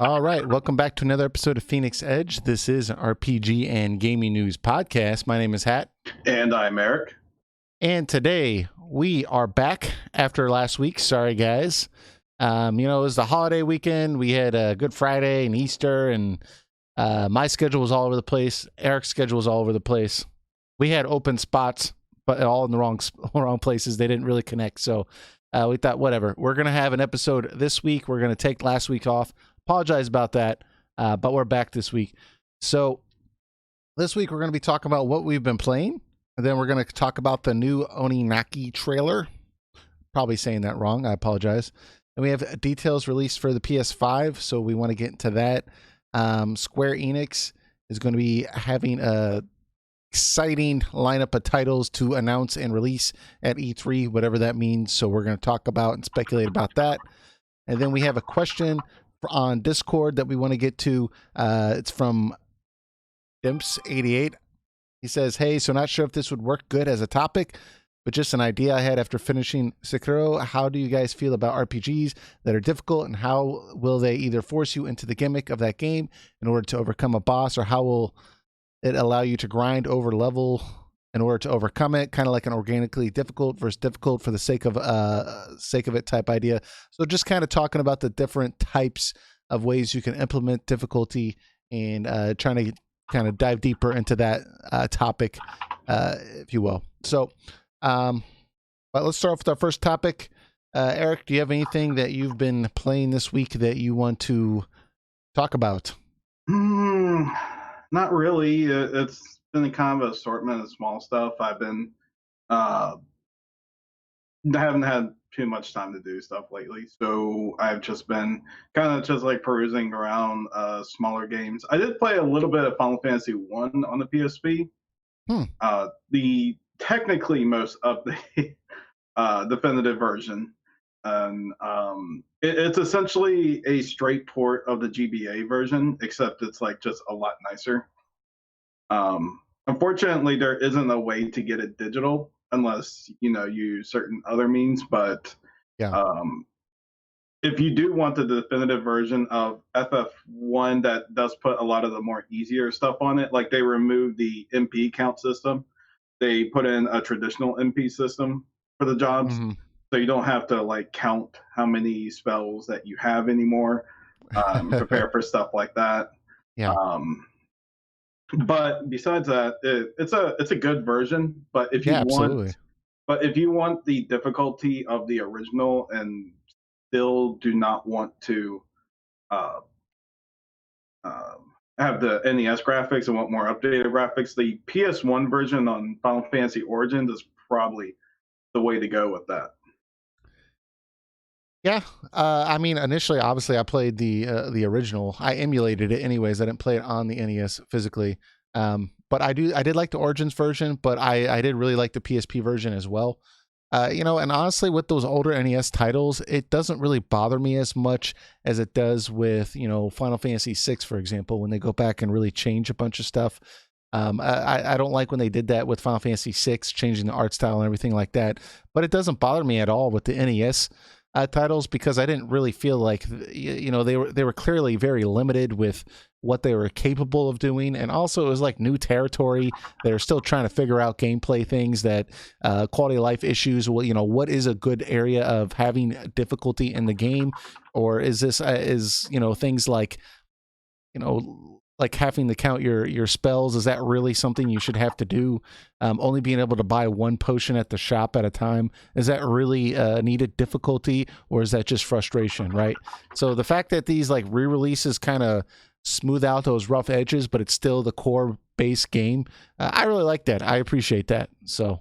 All right, welcome back to another episode of Phoenix Edge. This is an RPG and gaming news podcast. My name is Hat. And I'm Eric. And today we are back after last week. Sorry, guys. It was the holiday weekend. We had a Good Friday and Easter, and my schedule was all over the place. Eric's schedule was all over the place. We had open spots, but all in the wrong places. They didn't really connect. So we thought, whatever. We're going to have an episode this week. We're going to take last week off. Apologize about that, but we're back this week. So this week we're going to be talking about what we've been playing, and then we're going to talk about the new Oninaki trailer. Probably saying that wrong. I apologize. And we have details released for the PS5, so we want to get into that. Square-Enix is going to be having a exciting lineup of titles to announce and release at E3, whatever that means. So we're going to talk about and speculate about that. And then we have a question on Discord that we want to get to. It's from Dimps88. He says, hey, so not sure if this would work good as a topic, but just an idea I had after finishing Sekiro. How do you guys feel about RPGs that are difficult, and how will they either force you into the gimmick of that game in order to overcome a boss, or how will it allow you to grind over level in order to overcome it, kind of like an organically difficult versus difficult for the sake of it type idea. So just kind of talking about the different types of ways you can implement difficulty, and trying to kind of dive deeper into that topic, if you will. So but let's start off with our first topic. Eric, do you have anything that you've been playing this week that you want to talk about? Not really. It's been a kind of assortment of small stuff. I've been haven't had too much time to do stuff lately, so I've just been kind of just like perusing around smaller games. I did play a little bit of Final Fantasy 1 on the PSP. The technically most updated definitive version, and it's essentially a straight port of the GBA version, except it's like just a lot nicer. Unfortunately, there isn't a way to get it digital unless use certain other means. But if you do want the definitive version of FF1, that does put a lot of the more easier stuff on it. Like they removed the MP count system. They put in a traditional MP system for the jobs. Mm-hmm. So you don't have to like count how many spells that you have anymore. Prepare for stuff like that. Yeah. But besides that, it's a good version. But if you want the difficulty of the original and still do not want to have the NES graphics and want more updated graphics, the PS1 version on Final Fantasy Origins is probably the way to go with that. Yeah, I mean, initially, obviously, I played the original. I emulated it anyways. I didn't play it on the NES physically, but I did like the Origins version. But I did really like the PSP version as well. And honestly, with those older NES titles, it doesn't really bother me as much as it does with Final Fantasy VI, for example, when they go back and really change a bunch of stuff. I don't like when they did that with Final Fantasy VI, changing the art style and everything like that. But it doesn't bother me at all with the NES titles, because I didn't really feel like they were clearly very limited with what they were capable of doing, and also it was like new territory. They're still trying to figure out gameplay things, that quality of life issues. Well, what is a good area of having difficulty in the game, or is this things like like having to count your spells? Is that really something you should have to do? Only being able to buy one potion at the shop at a time, is that really needed difficulty, or is that just frustration, right? So the fact that these like re-releases kind of smooth out those rough edges, but it's still the core base game, I really like that. I appreciate that. So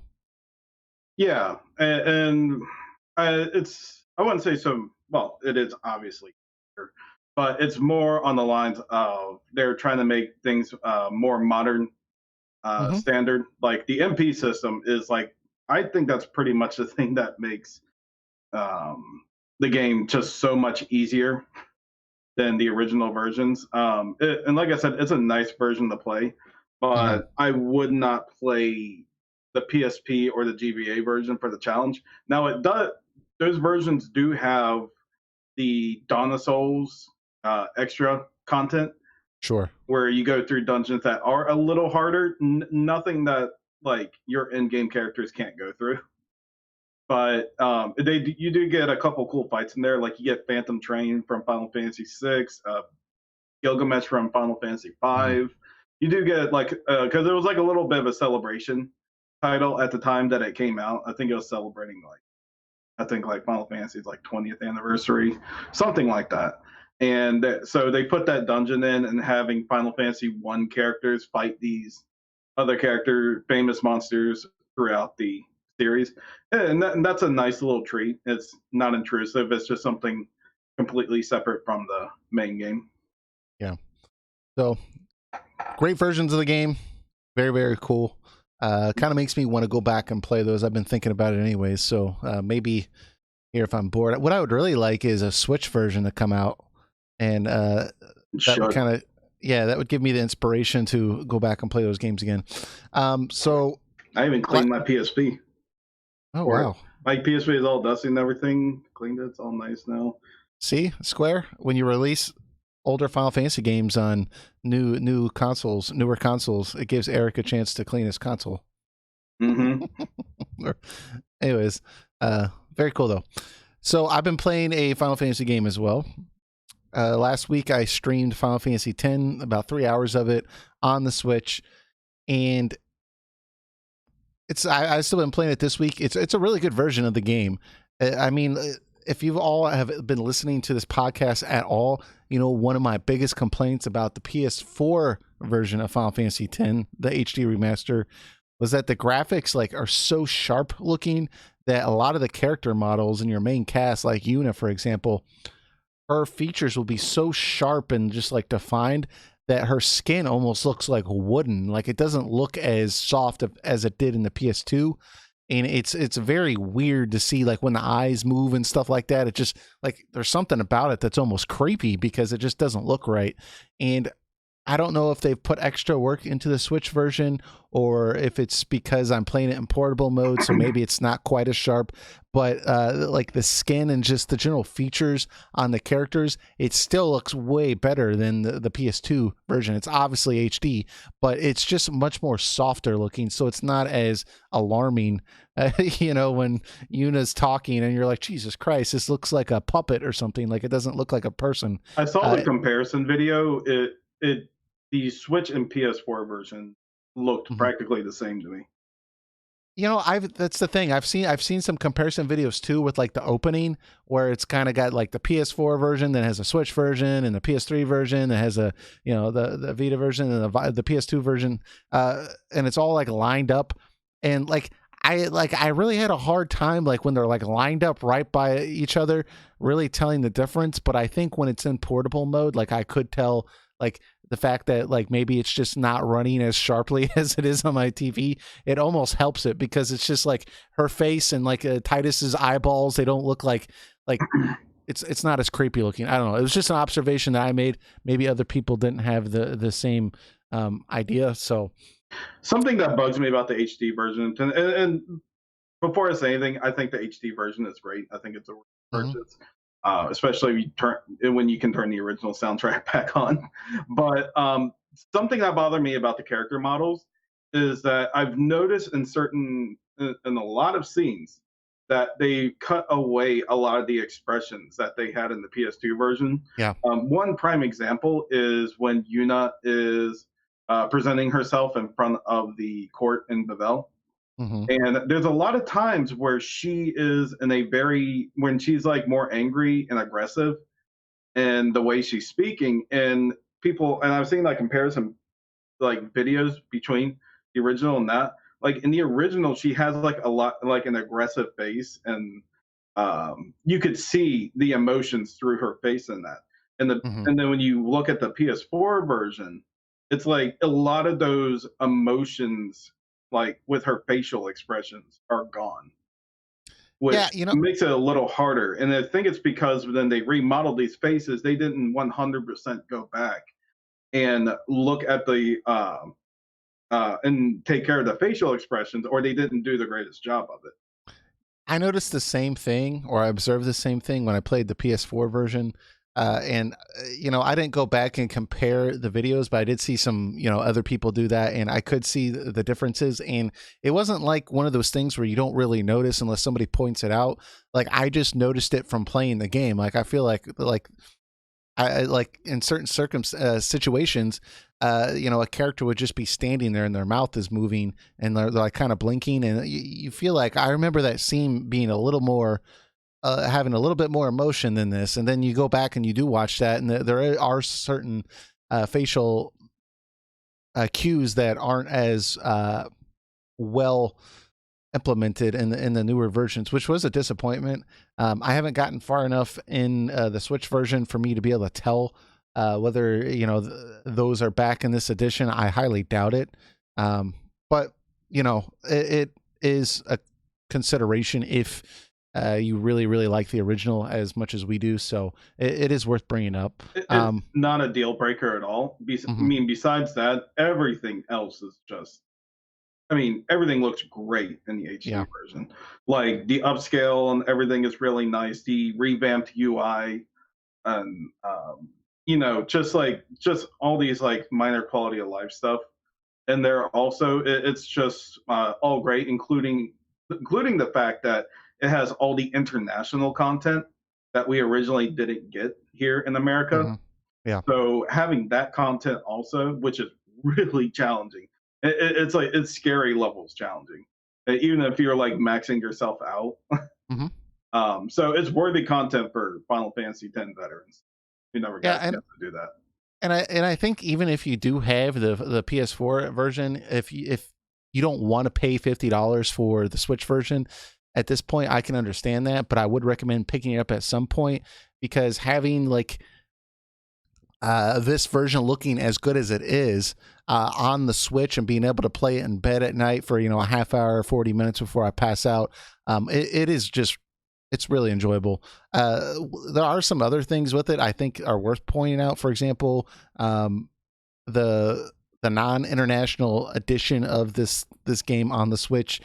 yeah, and it's, I wouldn't say so. Well, it is obviously, but it's more on the lines of they're trying to make things more modern, standard. Like the MP system is like, I think that's pretty much the thing that makes the game just so much easier than the original versions. And like I said, it's a nice version to play, but I would not play the PSP or the GBA version for the challenge. Now it does; those versions do have the Dawn of Souls extra content Sure. where you go through dungeons that are a little harder. Nothing that like your in-game characters can't go through. But you do get a couple cool fights in there. Like you get Phantom Train from Final Fantasy VI, Gilgamesh from Final Fantasy Mhm. V. You do get like because it was like a little bit of a celebration title at the time that it came out. I think it was celebrating like I think like Final Fantasy's like 20th anniversary, something like that. And so they put that dungeon in and having Final Fantasy One characters fight these other character famous monsters throughout the series, and that's a nice little treat. It's not intrusive. It's just something completely separate from the main game. Yeah. So great versions of the game. Very, very cool. Kind of makes me want to go back and play those. I've been thinking about it anyways. So maybe here if I'm bored. What I would really like is a Switch version to come out. And that would kind of, yeah, that would give me the inspiration to go back and play those games again. So I even cleaned my PSP. Oh, wow. My PSP is all dusty and everything. Cleaned it. It's all nice now. See, Square, when you release older Final Fantasy games on newer consoles, it gives Eric a chance to clean his console. Mm-hmm. Anyways, very cool though. So I've been playing a Final Fantasy game as well. Last week I streamed Final Fantasy X, about 3 hours of it on the Switch, and I've still been playing it this week. It's a really good version of the game. I mean, if you all have been listening to this podcast at all, you know, one of my biggest complaints about the PS4 version of Final Fantasy X, the HD remaster, was that the graphics like are so sharp looking that a lot of the character models in your main cast, like Yuna, for example, her features will be so sharp and just like defined that her skin almost looks like wooden. Like it doesn't look as soft as it did in the PS2. And it's very weird to see like when the eyes move and stuff like that. It just like there's something about it that's almost creepy because it just doesn't look right. And I don't know if they've put extra work into the Switch version or if it's because I'm playing it in portable mode, so maybe it's not quite as sharp. But like the skin and just the general features on the characters, it still looks way better than the PS2 version. It's obviously HD, but it's just much more softer looking, so it's not as alarming. You know, when Yuna's talking and you're like, Jesus Christ, this looks like a puppet or something. Like it doesn't look like a person. I saw the comparison video. The Switch and PS4 version looked practically the same to me. You know, that's the thing. I've seen some comparison videos too with like the opening where it's kind of got like the PS4 version that has a Switch version and the PS3 version that has a, you know, the Vita version and the PS2 version, and it's all like lined up, and like I really had a hard time like when they're like lined up right by each other, really telling the difference. But I think when it's in portable mode, like I could tell like the fact that like maybe it's just not running as sharply as it is on my TV, it almost helps it because it's just like her face and like Titus's eyeballs, they don't look like it's not as creepy looking. I don't know. It was just an observation that I made. Maybe other people didn't have the same idea. So something that bugs me about the HD version, and before I say anything, I think the HD version is great. I think it's a purchase. Especially when you can turn the original soundtrack back on. But something that bothered me about the character models is that I've noticed in a lot of scenes that they cut away a lot of the expressions that they had in the PS2 version. Yeah. One prime example is when Yuna is presenting herself in front of the court in Bavel. And there's a lot of times where she is when she's like more angry and aggressive and the way she's speaking, and I've seen like comparison like videos between the original and that. Like in the original, she has like a lot like an aggressive face, and you could see the emotions through her face in that. And then when you look at the PS4 version, it's like a lot of those emotions like with her facial expressions are gone, which makes it a little harder. And I think it's because when they remodeled these faces, they didn't 100% go back and look at the and take care of the facial expressions, or they didn't do the greatest job of it. I noticed the same thing, or I observed the same thing when I played the PS4 version. And I didn't go back and compare the videos, but I did see some other people do that, and I could see the differences. And it wasn't like one of those things where you don't really notice unless somebody points it out. Like, I just noticed it from playing the game. Like, I feel like I like in certain situations, a character would just be standing there and their mouth is moving and they're like kind of blinking, and you feel like, I remember that scene being a little more having a little bit more emotion than this. And then you go back and you do watch that, and there are certain facial cues that aren't as well implemented in the newer versions, which was a disappointment. I haven't gotten far enough in the Switch version for me to be able to tell whether those are back in this edition. I highly doubt it, but it is a consideration if you really really like the original as much as we do. So it is worth bringing up. It's not a deal breaker at all. I mean, besides that, everything else is just, I mean, everything looks great in the HD version. Like, the upscale and everything is really nice. The revamped UI, and just all these like minor quality of life stuff. And there also, it's just all great, including the fact that it has all the international content that we originally didn't get here in America. Yeah. So having that content also, which is really challenging, it's like, it's scary levels challenging, even if you're like maxing yourself out. So it's worthy content for Final Fantasy X veterans who never got a chance to do that. And I think even if you do have the PS4 version, if you don't want to pay $50 for the Switch version at this point, I can understand that, but I would recommend picking it up at some point, because having like this version looking as good as it is on the Switch and being able to play it in bed at night for a half hour, 40 minutes before I pass out, it is just, it's really enjoyable. There are some other things with it I think are worth pointing out. For example, the non-international edition of this game on the Switch,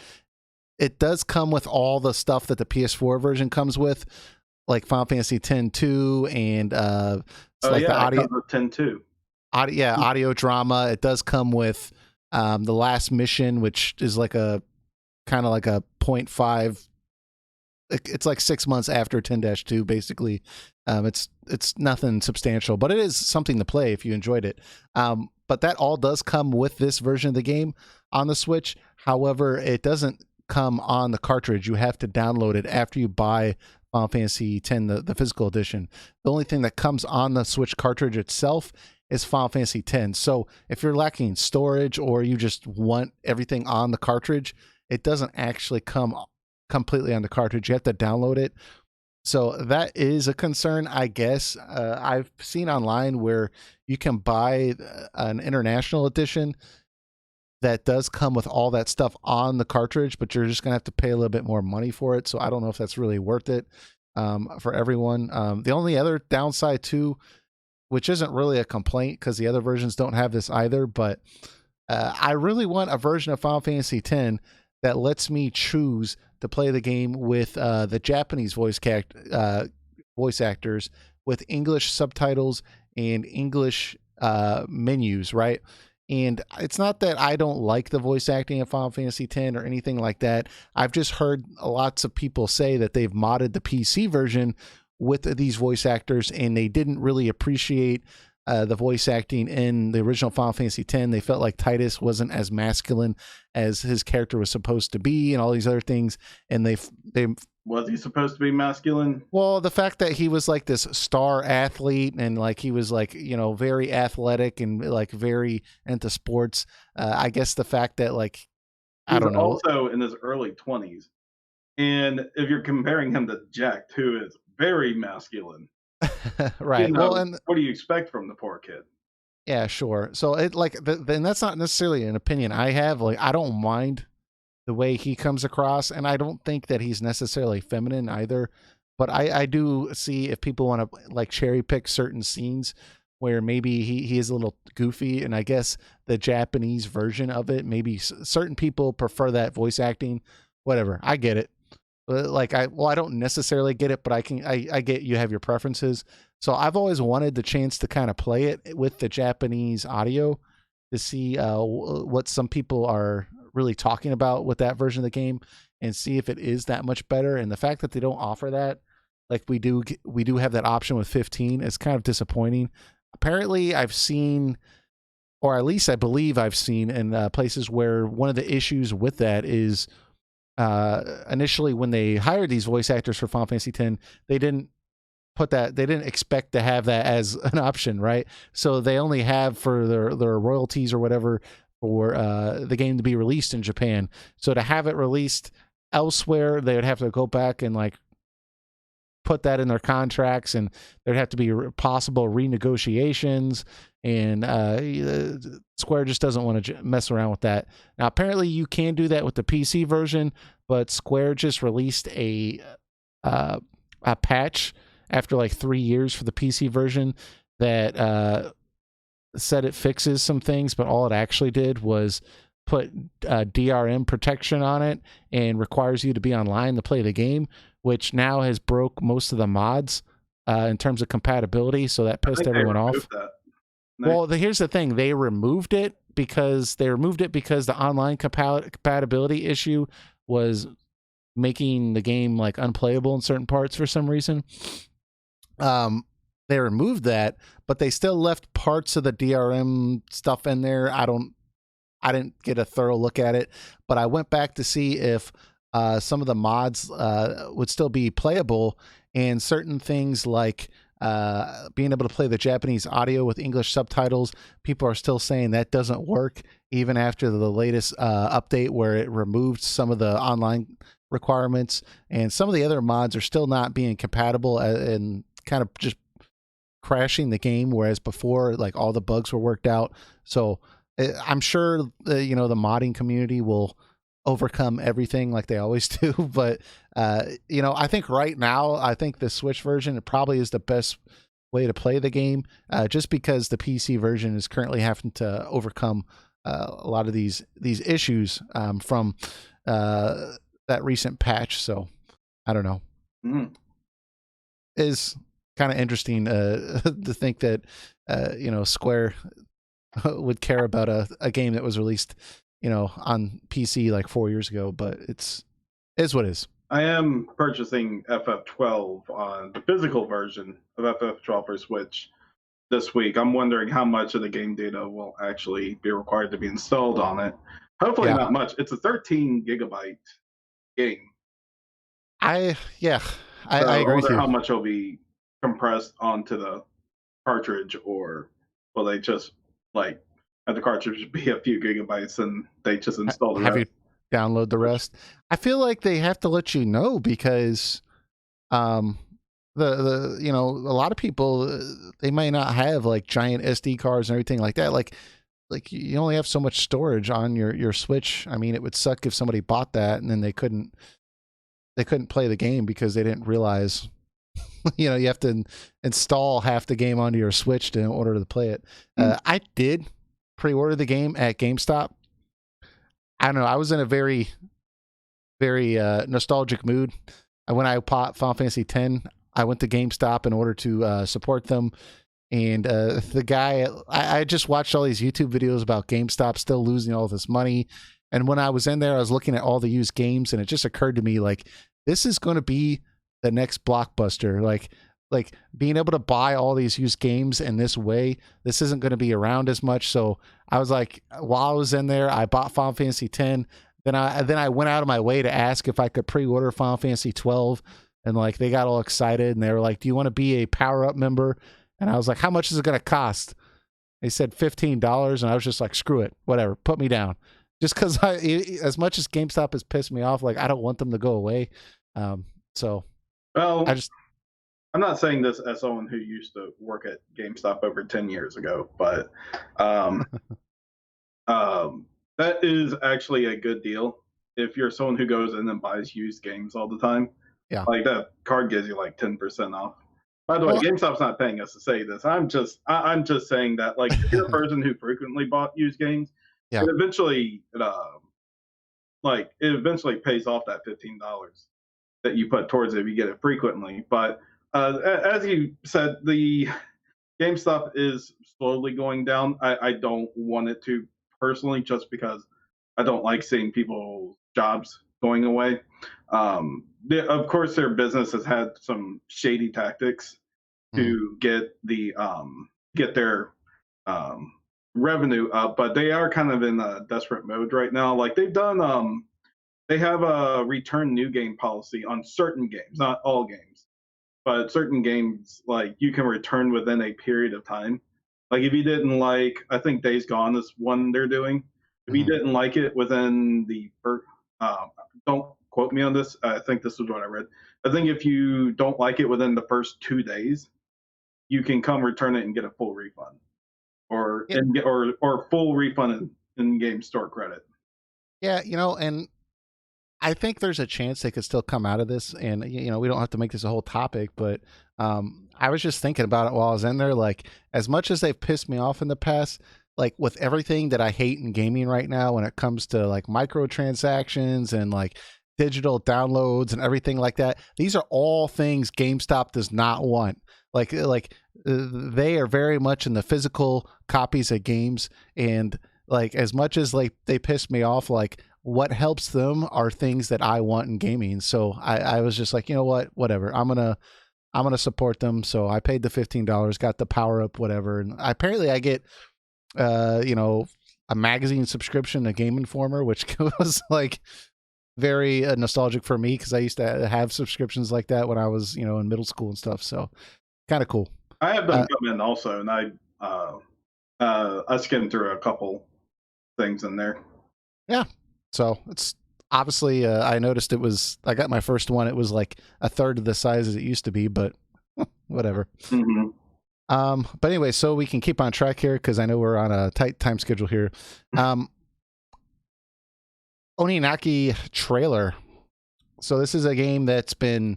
it does come with all the stuff that the PS4 version comes with, like Final Fantasy X-2 and the audio 10-2. Audio drama. It does come with the last mission, which is like a kind of like a 0.5. It's like 6 months after 10-2, basically. It's nothing substantial, but it is something to play if you enjoyed it. But that all does come with this version of the game on the Switch. However, it doesn't come on the cartridge. You have to download it after you buy Final Fantasy X, the physical edition. The only thing that comes on the Switch cartridge itself is Final Fantasy X. So if you're lacking storage or you just want everything on the cartridge, it doesn't actually come completely on the cartridge. You have to download it. So that is a concern, I guess. I've seen online where you can buy an international edition that does come with all that stuff on the cartridge, but you're just going to have to pay a little bit more money for it. So I don't know if that's really worth it for everyone. The only other downside too, which isn't really a complaint because the other versions don't have this either, but I really want a version of Final Fantasy X that lets me choose to play the game with the Japanese voice actors with English subtitles and English menus, right? And it's not that I don't like the voice acting of Final Fantasy X or anything like that. I've just heard lots of people say that they've modded the PC version with these voice actors and they didn't really appreciate the voice acting in the original Final Fantasy X. They felt like Titus wasn't as masculine as his character was supposed to be and all these other things. And they was he supposed to be masculine? Well, the fact that he was like this star athlete and like he was like, very athletic and like very into sports. I guess the fact that like, I don't know. Also in his early 20s. And if you're comparing him to Jack, who is very masculine. Right. Well, and what do you expect from the poor kid? Yeah, sure. So it like, then that's not necessarily an opinion I have. Like, I don't mind the way he comes across, and I don't think that he's necessarily feminine either. But I do see if people want to like cherry pick certain scenes where maybe he is a little goofy, and I guess the Japanese version of it, maybe certain people prefer that voice acting. Whatever, I get it. Like I don't necessarily get it, but I get you have your preferences. So I've always wanted the chance to kind of play it with the Japanese audio to see what some people are really talking about with that version of the game and see if it is that much better. And the fact that they don't offer that, like we do have that option with 15, is kind of disappointing. Apparently, I've seen, or at least I believe I've seen in places where one of the issues with that is initially when they hired these voice actors for Final Fantasy X, they didn't they didn't expect to have that as an option, right? So they only have for their royalties or whatever for the game to be released in Japan. So to have it released elsewhere, they would have to go back and like put that in their contracts, and there'd have to be possible renegotiations, and Square just doesn't want to mess around with that. Now apparently you can do that with the PC version, but Square just released a patch after like 3 years for the PC version that said it fixes some things, but all it actually did was put DRM protection on it and requires you to be online to play the game, which now has broke most of the mods in terms of compatibility. So that pissed everyone off. Well, here's the thing: they removed it because the online compatibility issue was making the game like unplayable in certain parts for some reason. They removed that, but they still left parts of the DRM stuff in there. I didn't get a thorough look at it, but I went back to see if some of the mods would still be playable, and certain things like being able to play the Japanese audio with English subtitles, people are still saying that doesn't work even after the latest update where it removed some of the online requirements, and some of the other mods are still not being compatible and kind of just crashing the game, whereas before like all the bugs were worked out. So I'm sure the modding community will overcome everything like they always do, but I think right now, I think the Switch version, it probably is the best way to play the game, just because the PC version is currently having to overcome a lot of these issues from that recent patch. So I don't know. Is kind of interesting to think that Square would care about a game that was released on PC like 4 years ago, but is what it is. I am purchasing FF12 on the physical version of FF12 for Switch this week. I'm wondering how much of the game data will actually be required to be installed on it. Hopefully not much. It's a 13 gigabyte game. I agree with you. How much will be compressed onto the cartridge, or will they just like have the cartridge be a few gigabytes and they just install the rest? You download the rest? I feel like they have to let you know, because a lot of people, they might not have like giant SD cards and everything like that. Like you only have so much storage on your Switch. I mean, it would suck if somebody bought that and then they couldn't play the game because they didn't realize you have to install half the game onto your Switch in order to play it. I did pre-order the game at GameStop. I don't know. I was in a very, very nostalgic mood. When I bought Final Fantasy X, I went to GameStop in order to support them. And the guy, I just watched all these YouTube videos about GameStop still losing all this money. And when I was in there, I was looking at all the used games, and it just occurred to me, like, this is going to be the next Blockbuster. Like being able to buy all these used games in this way, this isn't going to be around as much. So I was like, while I was in there, I bought Final Fantasy X. Then I went out of my way to ask if I could pre-order Final Fantasy 12, and like they got all excited and they were like, "Do you want to be a power-up member?" And I was like, "How much is it going to cost?" They said $15, and I was just like, "Screw it, whatever, put me down." Just because as much as GameStop has pissed me off, like I don't want them to go away. So I'm not saying this as someone who used to work at GameStop over 10 years ago, but that is actually a good deal if you're someone who goes in and buys used games all the time. Yeah, like that card gives you like 10% off. By the way, GameStop's not paying us to say this. I'm just saying that, like, if you're a person who frequently bought used games, it eventually pays off that $15 that you put towards it if you get it frequently. But as you said, the GameStop is slowly going down. I don't want it to personally, just because I don't like seeing people's jobs going away. Of course, their business has had some shady tactics to get their um, revenue up, but they are kind of in a desperate mode right now. Like they have a return new game policy on certain games, not all games, but certain games like you can return within a period of time. Like if you didn't like, I think Days Gone is one they're doing. If you didn't like it within the first, don't quote me on this. I think this is what I read. I think if you don't like it within the first 2 days, you can come return it and get a full refund, or Yeah. and get or full refund in game store credit. Yeah, and I think there's a chance they could still come out of this, and we don't have to make this a whole topic, but I was just thinking about it while I was in there. Like, as much as they've pissed me off in the past, like with everything that I hate in gaming right now, when it comes to like microtransactions and like digital downloads and everything like that, these are all things GameStop does not want. They are very much in the physical copies of games, and like as much as like they piss me off, like what helps them are things that I want in gaming. So I was just like, you know what, whatever. I'm gonna support them. So I paid the $15, got the power up, whatever, and apparently I get a magazine subscription to Game Informer, which was like very nostalgic for me because I used to have subscriptions like that when I was in middle school and stuff. So kind of cool. I have them come in also, and I skimmed through a couple things in there. Yeah. So it's obviously, I noticed I got my first one. It was like a third of the size as it used to be, but whatever. Mm-hmm. But anyway, so we can keep on track here because I know we're on a tight time schedule here. Oninaki trailer. So this is a game that's been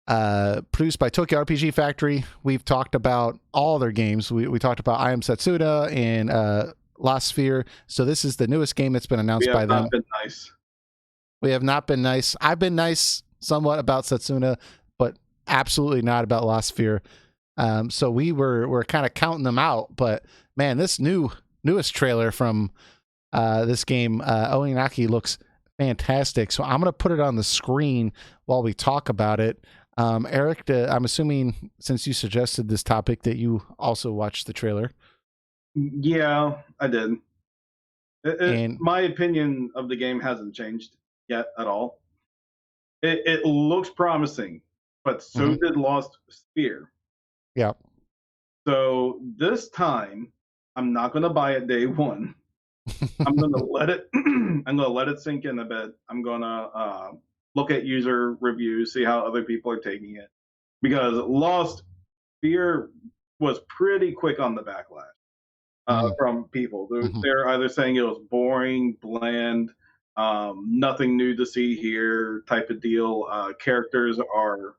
produced by Tokyo RPG Factory. We've talked about all their games. We talked about I Am Setsuna and Lost Sphere. So this is the newest game that's been announced by them. Been nice. We have not been nice. I've been nice somewhat about Setsuna, but absolutely not about Lost Sphere. So we're kind of counting them out. But man, this newest trailer from this game, Oninaki, looks fantastic. So I'm going to put it on the screen while we talk about it. Eric, I'm assuming since you suggested this topic that you also watched the trailer. Yeah, I did. And my opinion of the game hasn't changed yet at all. It looks promising, but so did Lost Sphere. Yeah. So this time, I'm not going to buy it day one. I'm going to let it. I'm going to let it sink in a bit. I'm going to look at user reviews, see how other people are taking it, because Lost Sphere was pretty quick on the backlash. From people. They're either saying it was boring, bland, nothing new to see here type of deal. Characters are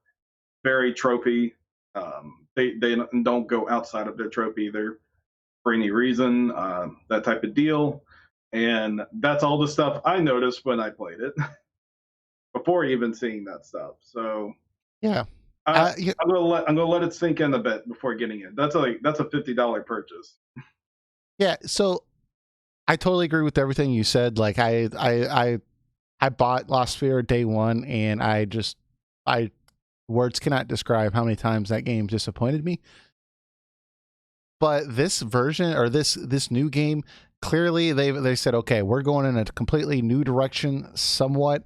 very tropey. They don't go outside of their trope either for any reason, that type of deal. And that's all the stuff I noticed when I played it before even seeing that stuff. So yeah. I'm gonna let it sink in a bit before getting it. That's a $50 purchase. Yeah, so I totally agree with everything you said. Like I bought Lost Sphere day one, and I words cannot describe how many times that game disappointed me. But this version, or this new game, clearly they said, okay, we're going in a completely new direction. Somewhat,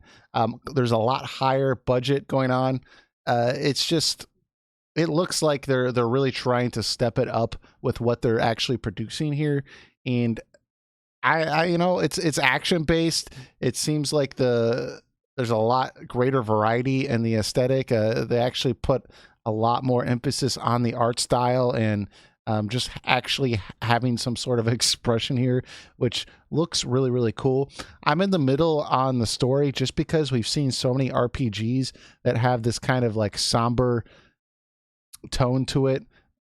there's a lot higher budget going on. It looks like they're really trying to step it up with what they're actually producing here, and I it's action based. It seems like there's a lot greater variety in the aesthetic. They actually put a lot more emphasis on the art style and just actually having some sort of expression here, which looks really, really cool. I'm in the middle on the story just because we've seen so many RPGs that have this kind of like somber tone to it.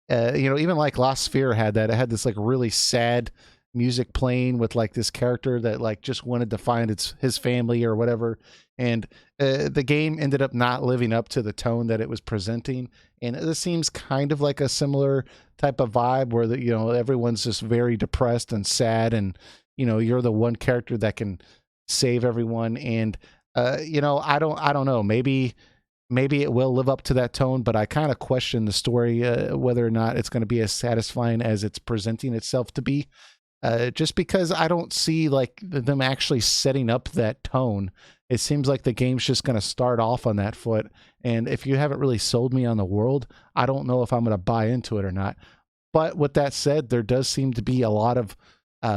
Even like Lost Sphere had that. It had this like really sad music playing with like this character that like just wanted to find his family or whatever, and the game ended up not living up to the tone that it was presenting. And this seems kind of like a similar type of vibe where everyone's just very depressed and sad, and you're the one character that can save everyone. And I don't know, maybe it will live up to that tone, but I kind of question the story, whether or not it's going to be as satisfying as it's presenting itself to be. Just because I don't see like them actually setting up that tone. It seems like the game's just going to start off on that foot. And if you haven't really sold me on the world, I don't know if I'm going to buy into it or not. But with that said, there does seem to be a lot of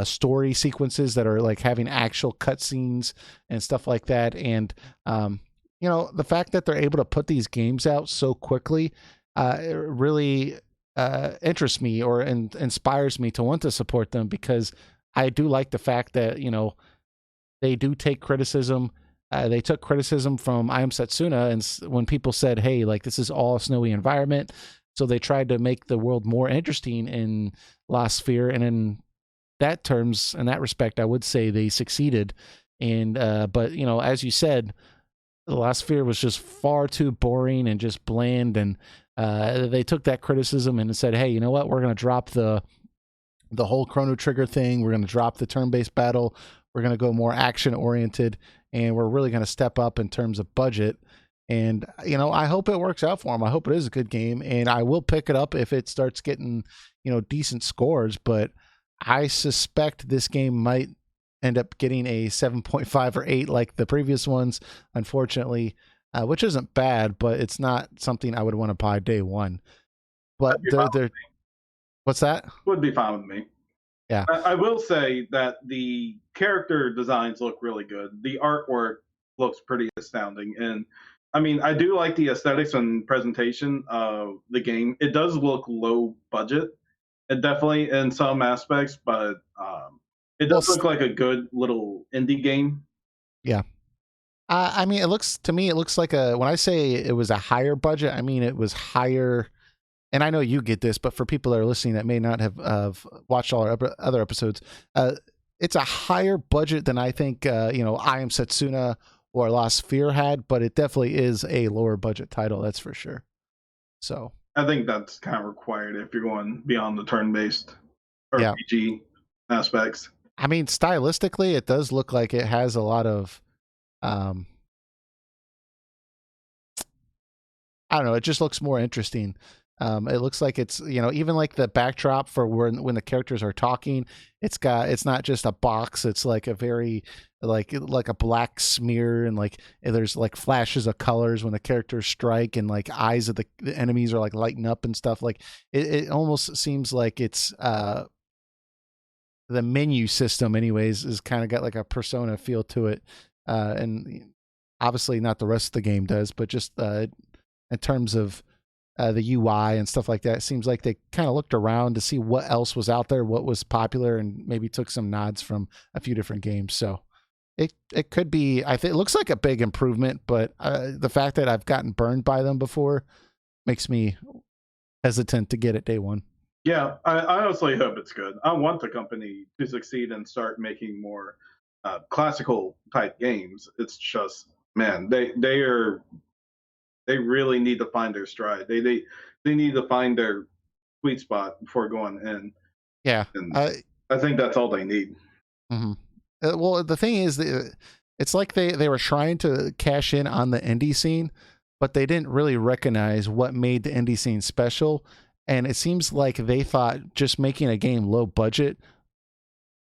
story sequences that are like having actual cutscenes and stuff like that. And, the fact that they're able to put these games out so quickly, it really interests me or inspires me to want to support them, because I do like the fact that they do take criticism. They took criticism from I Am Setsuna, and when people said, "Hey, like this is all a snowy environment," so they tried to make the world more interesting in Lost Sphere, and in that respect, I would say they succeeded. And but as you said, the Lost Sphere was just far too boring and just bland, and they took that criticism and said, "Hey, you know what? We're going to drop the whole Chrono Trigger thing. We're going to drop the turn-based battle. We're going to go more action-oriented, and we're really going to step up in terms of budget." And I hope it works out for them. I hope it is a good game, and I will pick it up if it starts getting decent scores. But I suspect this game might end up getting a 7.5 or 8 like the previous ones, unfortunately, which isn't bad, but it's not something I would want to buy day one. But they're what's that? Would be fine with me. Yeah. I will say that the character designs look really good. The artwork looks pretty astounding. And I mean, I do like the aesthetics and presentation of the game. It does look low budget, it definitely in some aspects, but it does look like a good little indie game. Yeah. I mean, it looks like when I say it was a higher budget, I mean, it was higher. And I know you get this, but for people that are listening that may not have watched all our other episodes, it's a higher budget than I think, I Am Setsuna or Lost Sphere had, but it definitely is a lower budget title. That's for sure. So I think that's kind of required if you're going beyond the turn-based RPG aspects. I mean, stylistically, it does look like it has a lot of, I don't know. It just looks more interesting. It looks like it's, even like the backdrop for when the characters are talking, it's not just a box. It's like a very like a black smear, and like there's like flashes of colors when the characters strike, and like eyes of the enemies are like lighting up and stuff. Like it almost seems like it's the menu system anyways is kind of got like a Persona feel to it, and obviously not the rest of the game does, but just in terms of the UI and stuff like that, it seems like they kind of looked around to see what else was out there, what was popular, and maybe took some nods from a few different games. So it could be, I think it looks like a big improvement, but the fact that I've gotten burned by them before makes me hesitant to get it day one. Yeah, I honestly hope it's good. I want the company to succeed and start making more classical type games. It's just, man, they really need to find their stride. They need to find their sweet spot before going in. Yeah, and I think that's all they need. Mm-hmm. Well, the thing is, it's like they were trying to cash in on the indie scene, but they didn't really recognize what made the indie scene special. And it seems like they thought just making a game low budget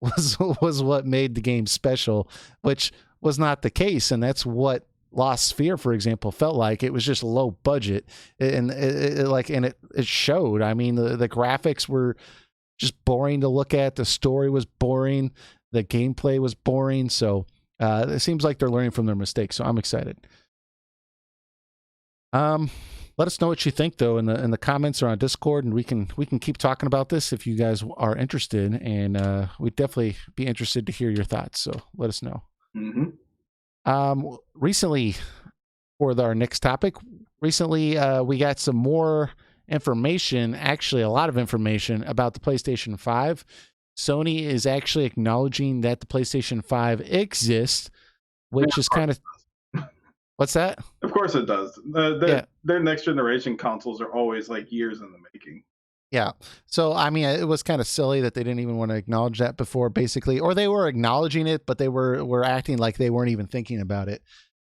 was what made the game special, which was not the case. And that's what Lost Sphere, for example, felt like. It was just low budget, and it showed. I mean, the graphics were just boring to look at. The story was boring. The gameplay was boring. So it seems like they're learning from their mistakes. So I'm excited. Let us know what you think, though, in the comments or on Discord, and we can keep talking about this if you guys are interested. And we'd definitely be interested to hear your thoughts. So let us know. Mm-hmm. Recently, for our next topic, we got some more information, actually a lot of information about the PlayStation 5. Sony is actually acknowledging that the PlayStation 5 exists, which is kind of what's that? Of course it does. Yeah. Their next generation consoles are always like years in the making. Yeah. So I mean, it was kind of silly that they didn't even want to acknowledge that before, basically, or they were acknowledging it, but they were acting like they weren't even thinking about it.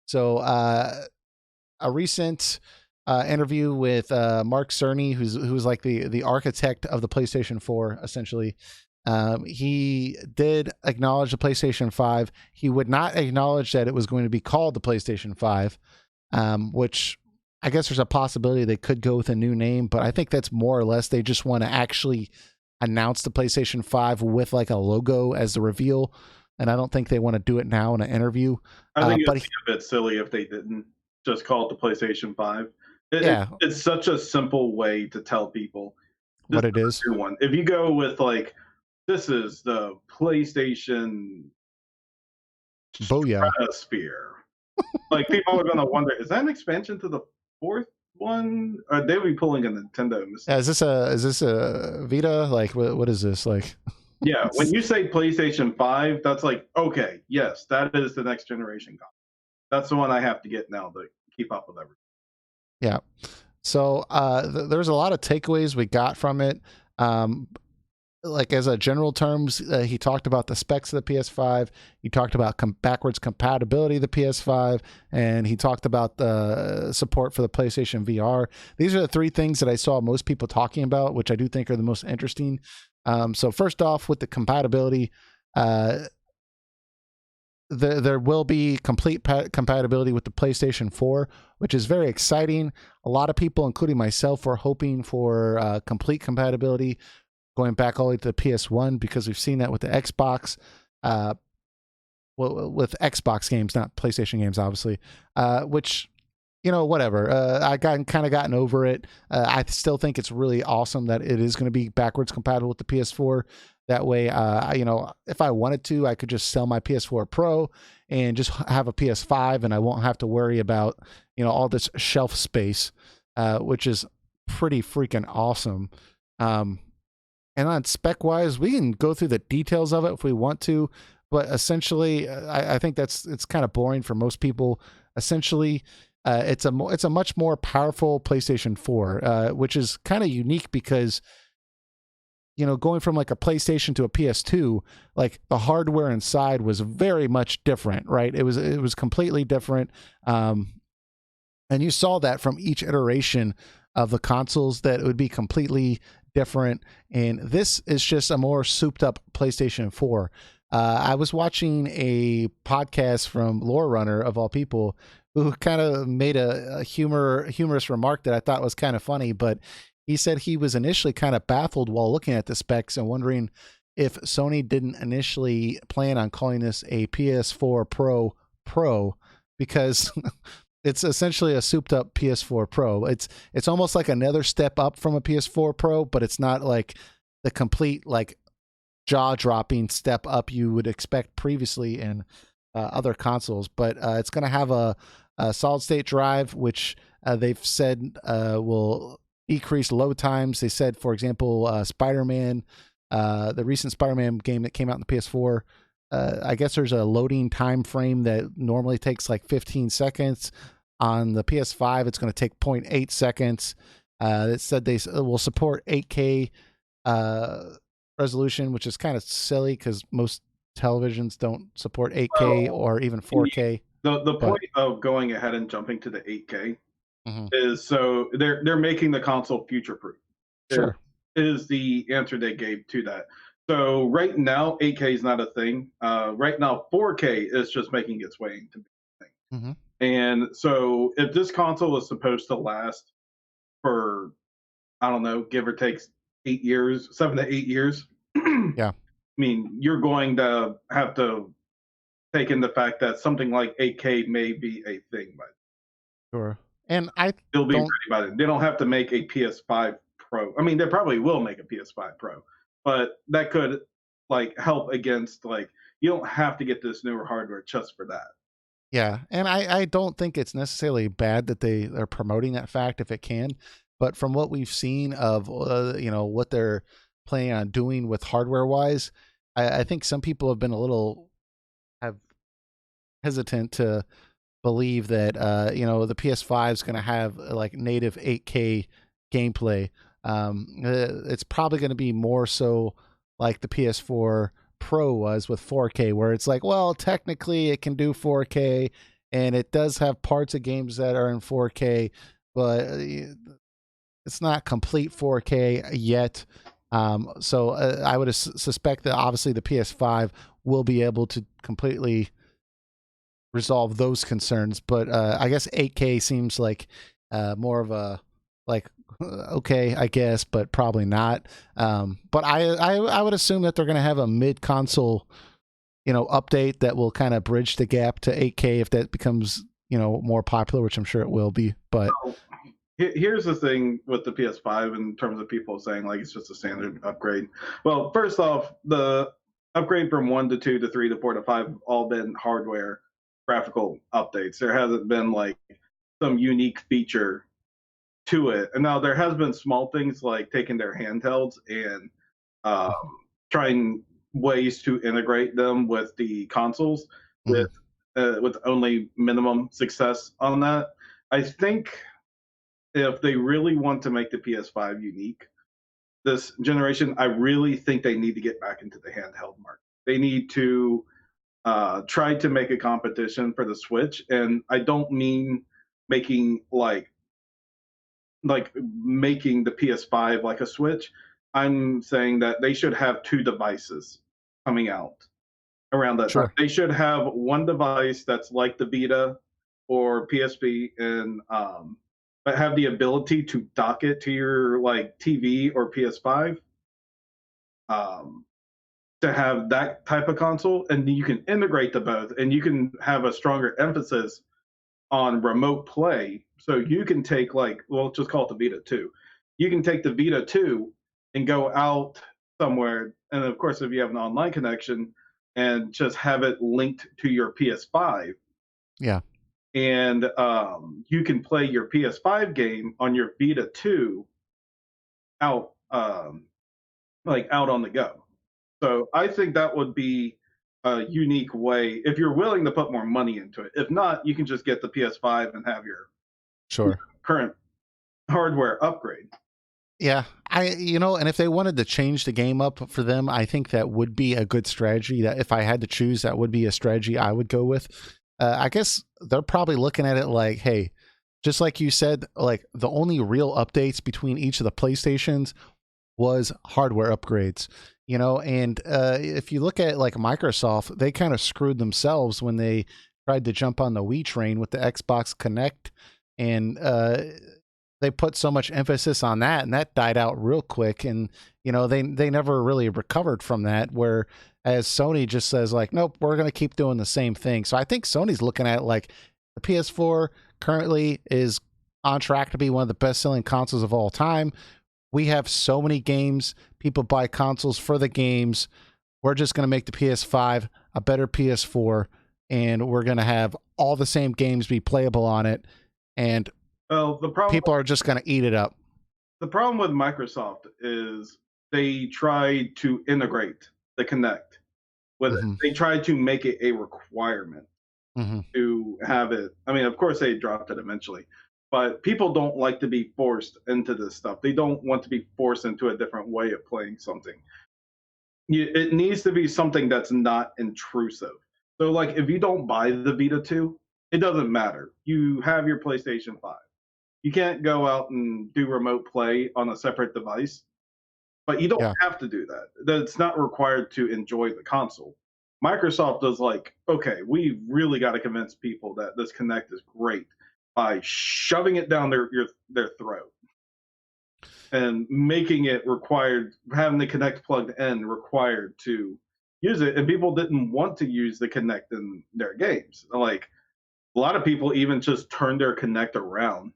So a recent interview with Mark Cerny, who's like the architect of the PlayStation 4, essentially. He did acknowledge the PlayStation 5. He would not acknowledge that it was going to be called the PlayStation 5, which I guess there's a possibility they could go with a new name, but I think that's more or less they just want to actually announce the PlayStation 5 with like a logo as the reveal. And I don't think they want to do it now in an interview. I think it'd be a bit silly if they didn't just call it the PlayStation 5. It's such a simple way to tell people what it is. One. If you go with like, this is the PlayStation Stratosphere. Like, people are going to wonder, is that an expansion to the fourth one? Or they would be pulling a Nintendo mistake. Yeah, is this a Vita? Like, what is this like? Yeah, when you say PlayStation 5, that's like, okay, yes, that is the next generation console. That's the one I have to get now to keep up with everything. Yeah. So there's a lot of takeaways we got from it. Like as a general terms, he talked about the specs of the PS5. He talked about backwards compatibility of the PS5, and he talked about the support for the PlayStation VR. These are the three things that I saw most people talking about, which I do think are the most interesting. So first off, with the compatibility, there will be complete compatibility with the PlayStation 4, which is very exciting. A lot of people, including myself, were hoping for complete compatibility going back all the way to the PS1, because we've seen that with the Xbox, with Xbox games, not PlayStation games, obviously, which, you know, whatever. I gotten over it. I still think it's really awesome that it is going to be backwards compatible with the PS4. That way, you know, if I wanted to, I could just sell my PS4 Pro and just have a PS5, and I won't have to worry about, you know, all this shelf space, which is pretty freaking awesome. And on spec wise, we can go through the details of it if we want to, but essentially, I think it's kind of boring for most people. Essentially, it's a much more powerful PlayStation 4, which is kind of unique because, you know, going from like a PlayStation to a PS2, like the hardware inside was very much different, right? It was completely different, and you saw that from each iteration of the consoles that it would be completely different. And this is just a more souped up PlayStation 4. I was watching a podcast from Lore Runner, of all people, who kind of made a humorous remark that I thought was kind of funny, but he said he was initially kind of baffled while looking at the specs and wondering if Sony didn't initially plan on calling this a PS4 Pro because it's essentially a souped up PS4 Pro. It's almost like another step up from a PS4 Pro, but it's not like the complete like jaw-dropping step up you would expect previously in other consoles. But it's going to have a solid-state drive, which they've said will decrease load times. They said, for example, Spider-Man, the recent Spider-Man game that came out in the PS4, I guess there's a loading time frame that normally takes like 15 seconds. On the PS5, it's going to take 0.8 seconds. It said they will support 8K resolution, which is kind of silly because most televisions don't support 8K or even 4K. The point of going ahead and jumping to the 8K is so they're making the console future-proof. Sure. Is the answer they gave to that. So right now, 8K is not a thing. Right now, 4K is just making its way into the thing. And so if this console is supposed to last for, I don't know, give or take 8 years, 7 to 8 years, yeah. I mean, you're going to have to take in the fact that something like 8K may be a thing. But sure. And they'll be ready by it. They don't have to make a PS5 Pro. I mean, they probably will make a PS5 Pro, but that could like help against like you don't have to get this newer hardware just for that. Yeah, and I don't think it's necessarily bad that they're promoting that fact if it can, but from what we've seen of you know what they're planning on doing with hardware wise. I think some people have been a little have hesitant to believe that the PS5 is going to have like native 8K gameplay. It's probably going to be more so like the PS4 Pro was with 4K, where it's like, well, technically it can do 4K, and it does have parts of games that are in 4K, but it's not complete 4K yet. So I would suspect that obviously the PS5 will be able to completely resolve those concerns, but I guess 8K seems like more of a like okay, I guess, but probably not. But I would assume that they're going to have a mid console update that will kind of bridge the gap to 8K if that becomes more popular, which I'm sure it will be. But here's the thing with the PS5 in terms of people saying like it's just a standard upgrade. Well, first off, the upgrade from 1 to 2 to 3 to 4 to 5 have all been hardware graphical updates. There hasn't been like some unique feature to it. And now there has been small things like taking their handhelds and um, trying ways to integrate them with the consoles with only minimum success on that. I think if they really want to make the PS5 unique this generation, I really think they need to get back into the handheld market. They need to try to make a competition for the Switch, and I don't mean making making the PS5 like a Switch. I'm saying that they should have two devices coming out around that time. sure, They should have one device that's like the Vita or PSP, and but have the ability to dock it to your like TV or PS5. Um, to have that type of console, and you can integrate the both, and you can have a stronger emphasis on remote play. So you can take like, well, let's just call it the Vita 2. You can take the Vita 2 and go out somewhere, and of course, if you have an online connection, and just have it linked to your PS5, yeah, and you can play your PS5 game on your Vita 2 out, like out on the go. So I think that would be a unique way if you're willing to put more money into it. If not, you can just get the PS5 and have your sure. current hardware upgrade. Yeah, and if they wanted to change the game up for them, I think that would be a good strategy. That if I had to choose, that would be a strategy I would go with. I guess they're probably looking at it like, hey, just like you said, like the only real updates between each of the PlayStations was hardware upgrades. And if you look at like Microsoft, they kind of screwed themselves when they tried to jump on the Wii train with the Xbox Connect, and they put so much emphasis on that, and that died out real quick. And they never really recovered from that. Whereas Sony just says like, nope, we're going to keep doing the same thing. So I think Sony's looking at like the PS4 currently is on track to be one of the best-selling consoles of all time. We have so many games. People buy consoles for the games. We're just going to make the PS5 a better PS4, and we're going to have all the same games be playable on it. And Well, people are just going to eat it up. the problem with Microsoft is they tried to integrate the Connect with it. They tried to make it a requirement to have it. I mean, of course, they dropped it eventually, but people don't like to be forced into this stuff. They don't want to be forced into a different way of playing something. It needs to be something that's not intrusive. So, like, if you don't buy the Vita 2, it doesn't matter. You have your PlayStation 5. You can't go out and do remote play on a separate device, but you don't Yeah, have to do that. That's not required to enjoy the console. Microsoft is like, okay, we really got to convince people that this Connect is great by shoving it down their throat and making it required, having the Connect plugged in required to use it. And people didn't want to use the Connect in their games. Like a lot of people even just turned their Connect around.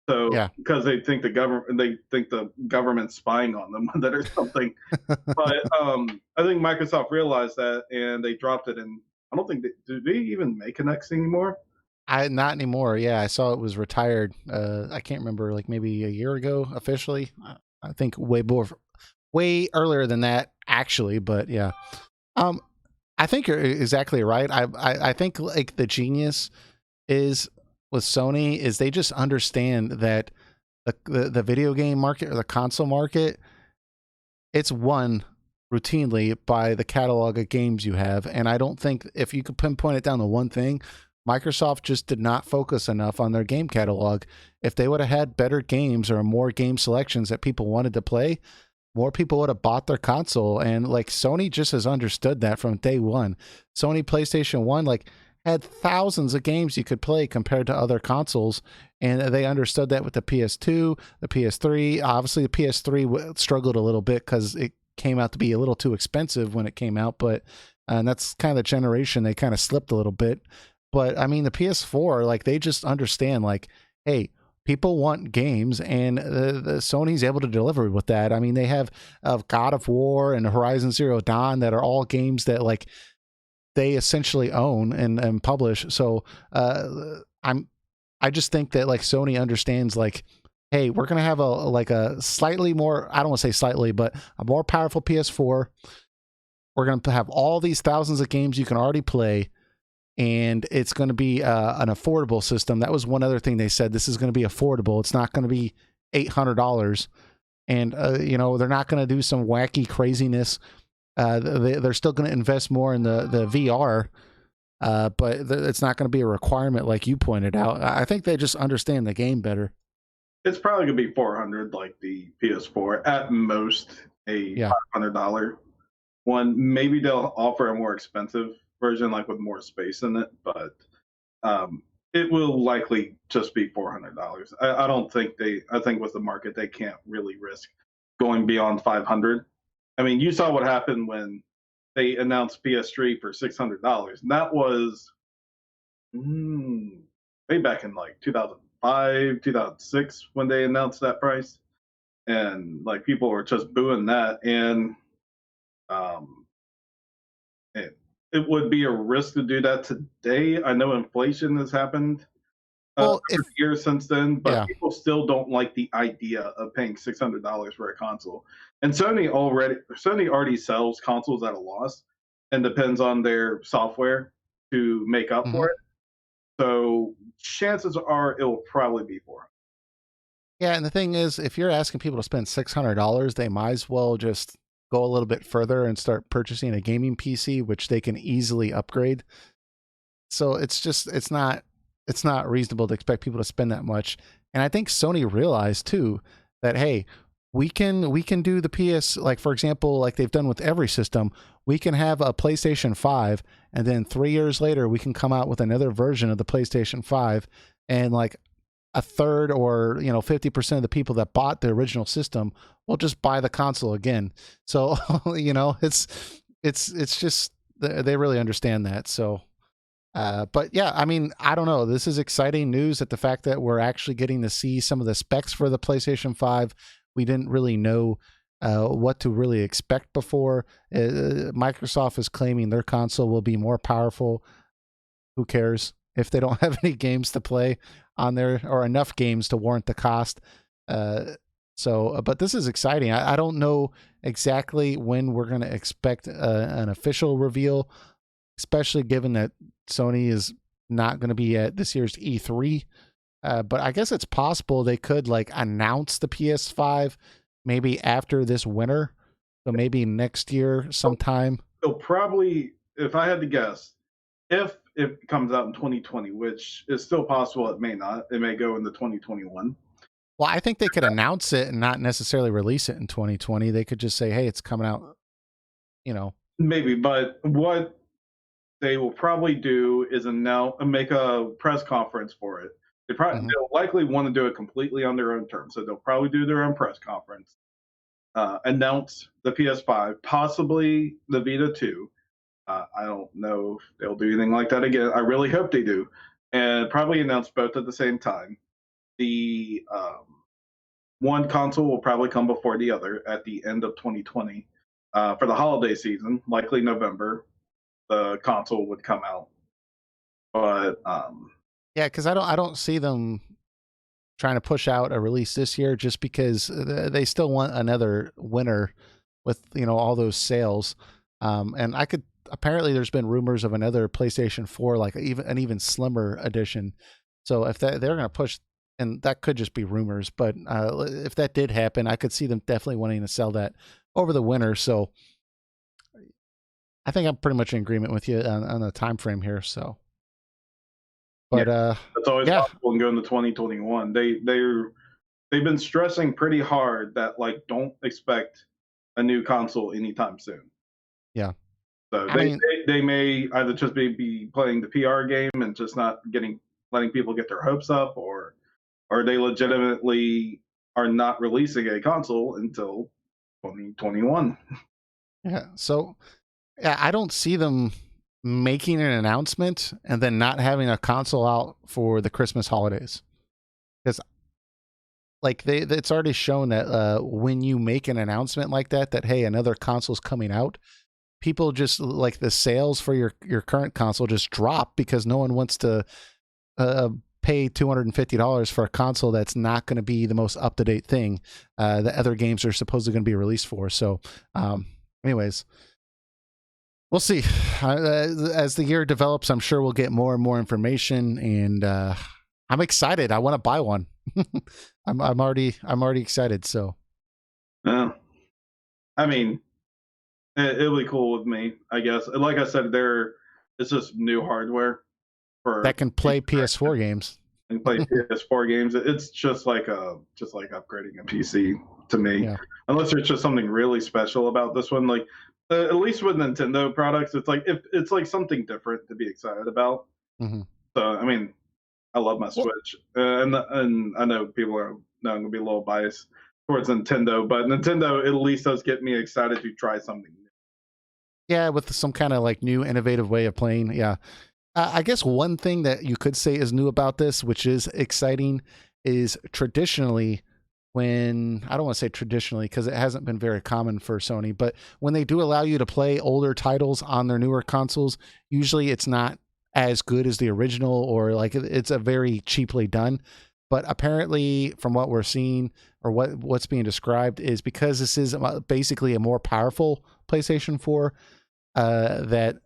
So yeah. because they think the government's spying on them that or something. But I think Microsoft realized that and they dropped it. And I don't think do they even make Connects anymore? Not anymore. Yeah, I saw it was retired. I can't remember, like maybe a year ago officially. I think way way earlier than that, actually. But yeah, um, I think you're exactly right. I think like the genius is with Sony is they just understand that the video game market or the console market, it's won routinely by the catalog of games you have. And I don't think if you could pinpoint it down to one thing, Microsoft just did not focus enough on their game catalog. If they would have had better games or more game selections that people wanted to play, more people would have bought their console. And like Sony just has understood that from day one. Sony PlayStation 1 like had thousands of games you could play compared to other consoles, and they understood that with the PS2, the PS3. Obviously the PS3 struggled a little bit because it came out to be a little too expensive when it came out, but and that's kind of the generation they kind of slipped a little bit. But I mean the PS4, like they just understand like, hey, people want games, and the Sony's able to deliver with that. I mean, they have God of War and Horizon Zero Dawn that are all games that like they essentially own and publish. So I just think that like Sony understands like, hey, we're gonna have a slightly more, I don't want to say slightly, but a more powerful PS4. We're gonna have all these thousands of games you can already play, and it's going to be an affordable system. That was one other thing they said. This is going to be affordable. It's not going to be $800, and you know they're not going to do some wacky craziness. They're still going to invest more in the VR, but it's not going to be a requirement like you pointed out. I think they just understand the game better. It's probably gonna be 400 like the PS4 at most, a Yeah. $500 one. Maybe they'll offer a more expensive version, like with more space in it, but it will likely just be $400. I don't think they. I think with the market, they can't really risk going beyond 500. I mean, you saw what happened when they announced PS3 for $600, and that was way back in like 2005, 2006 when they announced that price, and like people were just booing that, and um, it, it would be a risk to do that today. I know inflation has happened Well, over the years since then, but yeah. people still don't like the idea of paying $600 for a console. And Sony already sells consoles at a loss, and depends on their software to make up Mhm. for it. So chances are it will probably be 400. Yeah, and the thing is, if you're asking people to spend $600, they might as well just go a little bit further and start purchasing a gaming PC, which they can easily upgrade. So it's just it's not reasonable to expect people to spend that much. And I think Sony realized too that hey, we can do the PS, like for example, like they've done with every system. We can have a PlayStation 5, and then 3 years later we can come out with another version of the PlayStation 5, and like a third or 50% of the people that bought the original system will just buy the console again. So it's just they really understand that. So but yeah, I mean, I don't know. This is exciting news that the fact that we're actually getting to see some of the specs for the PlayStation 5. We didn't really know what to really expect before. Microsoft is claiming their console will be more powerful. Who cares if they don't have any games to play on there or enough games to warrant the cost? But this is exciting. I don't know exactly when we're going to expect an official reveal, especially given that Sony is not going to be at this year's E3. But I guess it's possible they could like announce the PS5 maybe after this winter. So maybe next year sometime. They'll probably, if I had to guess, if it comes out in 2020, which is still possible, it may not. It may go into 2021. Well, I think they could announce it and not necessarily release it in 2020. They could just say, "Hey, it's coming out." You know. Maybe, but what they will probably do is announce, make a press conference for it. Hmm. They'll likely want to do it completely on their own terms, so they'll probably do their own press conference, announce the PS5, possibly the Vita 2. I don't know if they'll do anything like that again. I really hope they do, and probably announce both at the same time. The one console will probably come before the other at the end of 2020 for the holiday season, likely November. The console would come out, but Yeah, because I don't see them trying to push out a release this year just because they still want another winter with all those sales. And apparently there's been rumors of another PlayStation 4, like an even slimmer edition. So if they're going to push, and that could just be rumors, but if that did happen, I could see them definitely wanting to sell that over the winter. So I think I'm pretty much in agreement with you on the time frame here. So, but that's always possible in going to 2021. They've been stressing pretty hard that like don't expect a new console anytime soon. Yeah. So they may either just be playing the PR game and just not letting people get their hopes up, or they legitimately are not releasing a console until 2021. Yeah. So yeah, I don't see them making an announcement and then not having a console out for the Christmas holidays, because like it's already shown that when you make an announcement like that hey, another console's coming out, people just like the sales for your current console just drop because no one wants to pay $250 for a console that's not going to be the most up-to-date thing that other games are supposedly going to be released for. So anyways, we'll see. As the year develops, I'm sure we'll get more and more information, and I'm excited. I want to buy one. I'm already excited. So, yeah, I mean, it'll be cool with me, I guess. Like I said, it's just new hardware that can play PS4 games. And play PS4 games. It's just like upgrading a PC to me. Yeah. Unless there's just something really special about this one, like at least with Nintendo products, it's like something different to be excited about. Mm-hmm. So I mean, I love my Switch, and I know people are going to be a little biased towards Nintendo, but Nintendo at least does get me excited to try something new. Yeah, with some kind of like new innovative way of playing. Yeah. I guess one thing that you could say is new about this, which is exciting, is traditionally when, I don't want to say traditionally because it hasn't been very common for Sony, but when they do allow you to play older titles on their newer consoles, usually it's not as good as the original, or like it's a very cheaply done. But apparently from what we're seeing, or what's being described, is because this is basically a more powerful PlayStation 4, that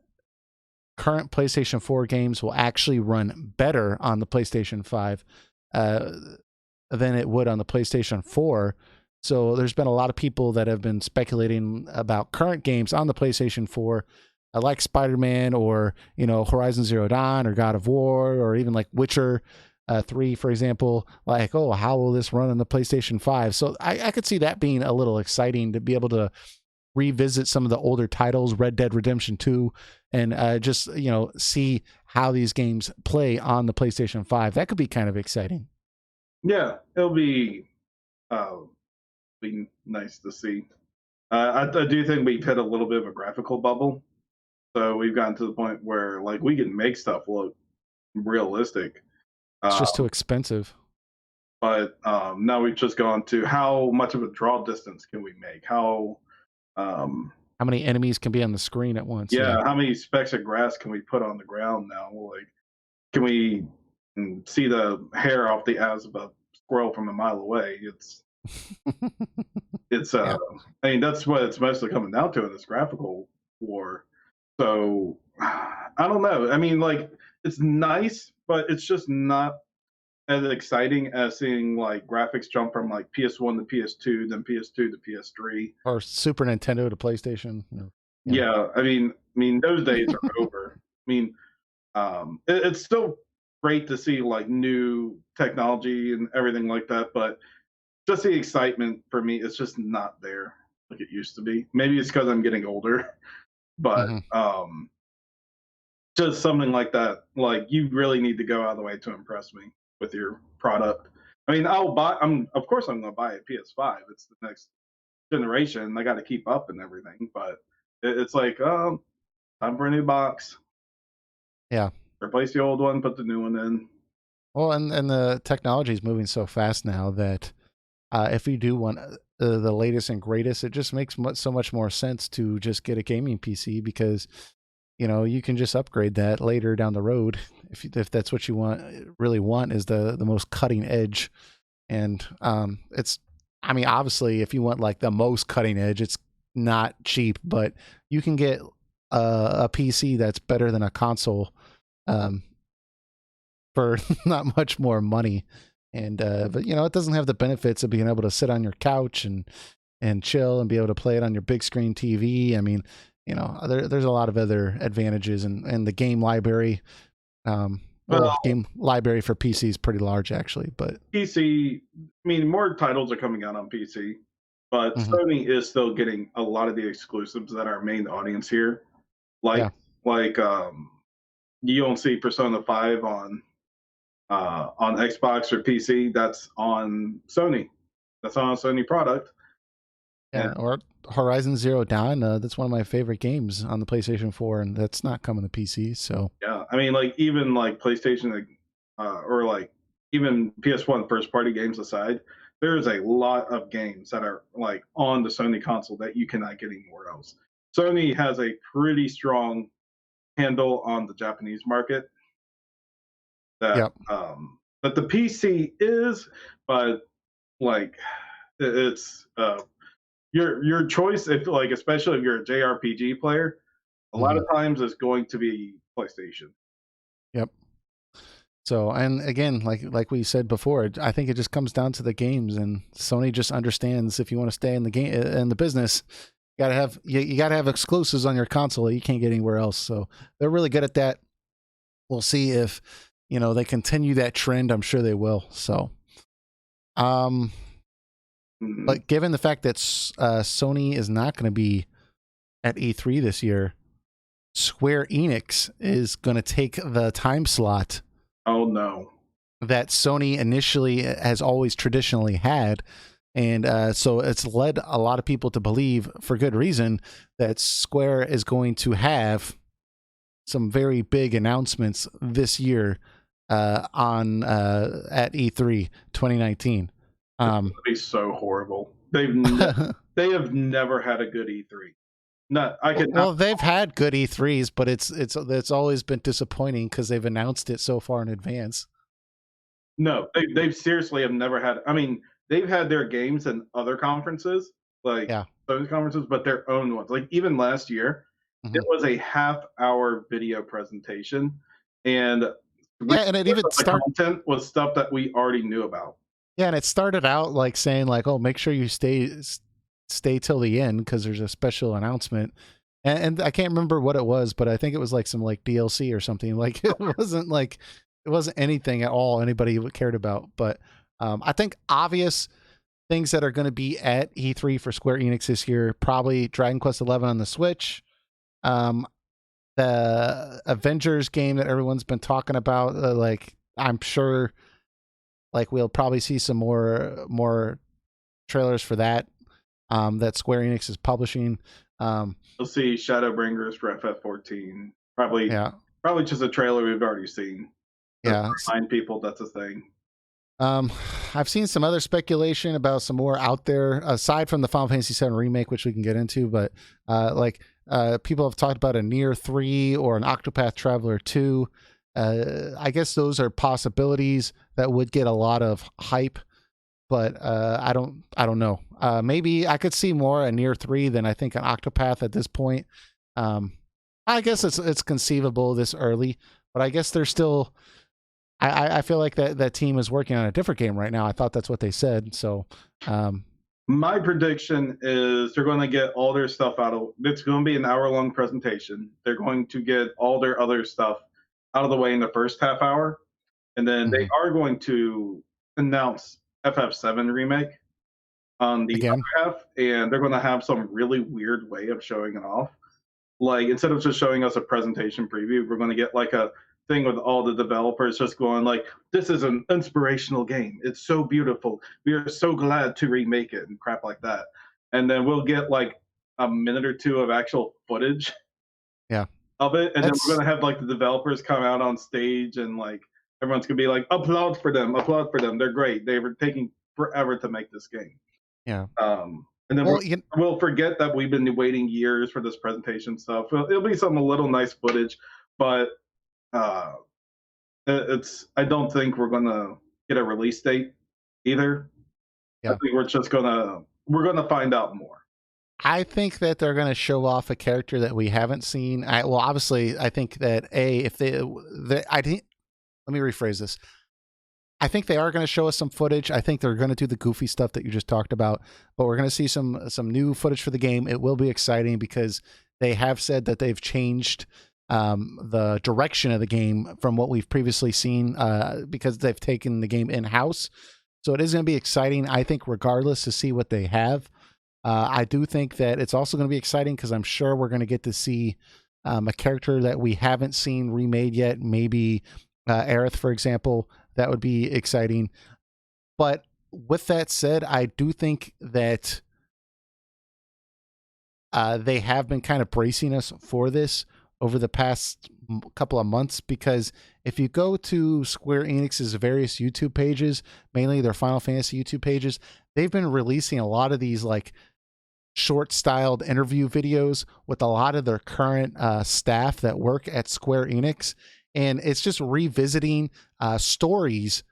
current PlayStation 4 games will actually run better on the PlayStation 5 than it would on the PlayStation 4. So there's been a lot of people that have been speculating about current games on the PlayStation 4, like Spider-Man, or Horizon Zero Dawn, or God of War, or even like Witcher 3, for example. Like, oh, how will this run on the PlayStation 5? So I could see that being a little exciting, to be able to revisit some of the older titles, Red Dead Redemption 2, and just see how these games play on the PlayStation 5. That could be kind of exciting. Yeah, it'll be nice to see. I do think we've hit a little bit of a graphical bubble, so we've gotten to the point where like we can make stuff look realistic. It's just too expensive. But now we've just gone to how much of a draw distance can we make? How many enemies can be on the screen at once? Yeah, how many specks of grass can we put on the ground now? Like, can we see the hair off the ass of a squirrel from a mile away? Yeah. I mean, that's what it's mostly coming down to in this graphical war. So I don't know. I mean, like, it's nice, but it's just not as exciting as seeing like graphics jump from like PS1 to PS2, then PS2 to PS3, or Super Nintendo to PlayStation. Yeah, I mean, those days are over. I mean, it's still great to see like new technology and everything like that, but just the excitement for me is just not there like it used to be. Maybe it's because I'm getting older, but just something like that. Like, you really need to go out of the way to impress me with your product. I mean, of course I'm going to buy a PS5. It's the next generation. I got to keep up and everything, but it's like, time for a new box. Yeah. Replace the old one, put the new one in. Well, and the technology is moving so fast now that if you do want the latest and greatest, it just makes so much more sense to just get a gaming PC, because you can just upgrade that later down the road if that's what you really want is the most cutting edge. And it's, I mean, obviously if you want like the most cutting edge, it's not cheap, but you can get a PC that's better than a console um, for not much more money. And but you know, it doesn't have the benefits of being able to sit on your couch and chill and be able to play it on your big screen TV. I mean, you know, there's a lot of other advantages, and the game library. Well, Game library for PC is pretty large actually, but PC, I mean, more titles are coming out on PC, but mhm, Sony is still getting a lot of the exclusives that are main audience here. Like, yeah, like you don't see Persona 5 on Xbox or PC. That's on Sony. That's on a Sony product. And yeah. Or Horizon Zero Dawn. That's one of my favorite games on the PlayStation 4, and that's not coming to PC. So yeah, I mean, like even like PlayStation, or like even PS1 first party games aside, there's a lot of games that are like on the Sony console that you cannot get anywhere else. Sony has a pretty strong handle on the Japanese market that yep. that the PC is, but like it's your choice if like especially if you're a JRPG player, a lot Hmm. of times it's going to be PlayStation. Yep. So, and again, like we said before, I think it just comes down to the games, and Sony just understands if you want to stay in the game in the business, you gotta have exclusives on your console that you can't get anywhere else. So they're really good at that. We'll see if you know they continue that trend. I'm sure they will. So, um, Mhm. but given the fact that Sony is not going to be at E3 this year, Square Enix is going to take the time slot Oh no. that Sony initially has always traditionally had. And so it's led a lot of people to believe, for good reason, that Square is going to have some very big announcements this year on at E3 2019. It's Um, gonna be so horrible. They have never had a good E3. Not I could not. well, they've had good E3s, but it's always been disappointing because they've announced it so far in advance. No, they seriously have never had. I mean, they've had their games in other conferences, like Yeah. those conferences, but their own ones. Like even last year, it Hmm. was a half-hour video presentation, and Yeah, and it even the start content was stuff that we already knew about. Yeah, and it started out like saying like, "Oh, make sure you stay till the end because there's a special announcement." And I can't remember what it was, but I think it was like some like DLC or something. Like it wasn't anything at all anybody cared about. But I think obvious things that are going to be at E3 for Square Enix this year, probably Dragon Quest 11 on the Switch, um, the Avengers game that everyone's been talking about. Like I'm sure like we'll probably see some more trailers for that that Square Enix is publishing. Um, You'll see Shadowbringers for FF14. Probably, yeah, probably just a trailer we've already seen. Just yeah. to remind people that's a thing. Um, I've seen some other speculation about some more out there aside from the Final Fantasy VII remake, which we can get into. But people have talked about a Nier 3 or an Octopath Traveler 2. I guess those are possibilities that would get a lot of hype, but I don't know. Maybe I could see more a Nier 3 than I think an Octopath at this point. Um, I guess it's conceivable this early, but I guess they're still. I feel like that team is working on a different game right now. I thought that's what they said. So, um, My prediction is they're going to get all their stuff out of. It's going to be an hour-long presentation. They're going to get all their other stuff out of the way in the first half hour, and then they mhm. are going to announce FF7 remake on the Again, other half, and they're going to have some really weird way of showing it off. Like instead of just showing us a presentation preview, we're going to get like a thing with all the developers just going like, "This is an inspirational game. It's so beautiful. We are so glad to remake it," and crap like that. And then we'll get like a minute or two of actual footage yeah, of it, and then we're that's going to have like the developers come out on stage and like everyone's going to be like, "Applaud for them! Applaud for them! They're great. They were taking forever to make this game." yeah. And then Well, we'll forget that we've been waiting years for this presentation stuff. It'll be some a little nice footage, but uh, it's. I don't think we're gonna get a release date either. I yeah. think we're gonna find out more. I think that they're going to show off a character that we haven't seen. Well, obviously, I think that if I think, let me rephrase this. I think they are going to show us some footage. I think they're going to do the goofy stuff that you just talked about, but we're going to see some new footage for the game. It will be exciting because they have said that they've changed the direction of the game from what we've previously seen because they've taken the game in house. So it is going to be exciting, I think, regardless, to see what they have. I do think that it's also going to be exciting because I'm sure we're going to get to see a character that we haven't seen remade yet. Maybe Aerith, for example. That would be exciting. But with that said, I do think that they have been kind of bracing us for this over the past couple of months, because if you go to Square Enix's various YouTube pages, mainly their Final Fantasy YouTube pages, they've been releasing a lot of these like short styled interview videos with a lot of their current staff that work at Square Enix. And it's just revisiting stories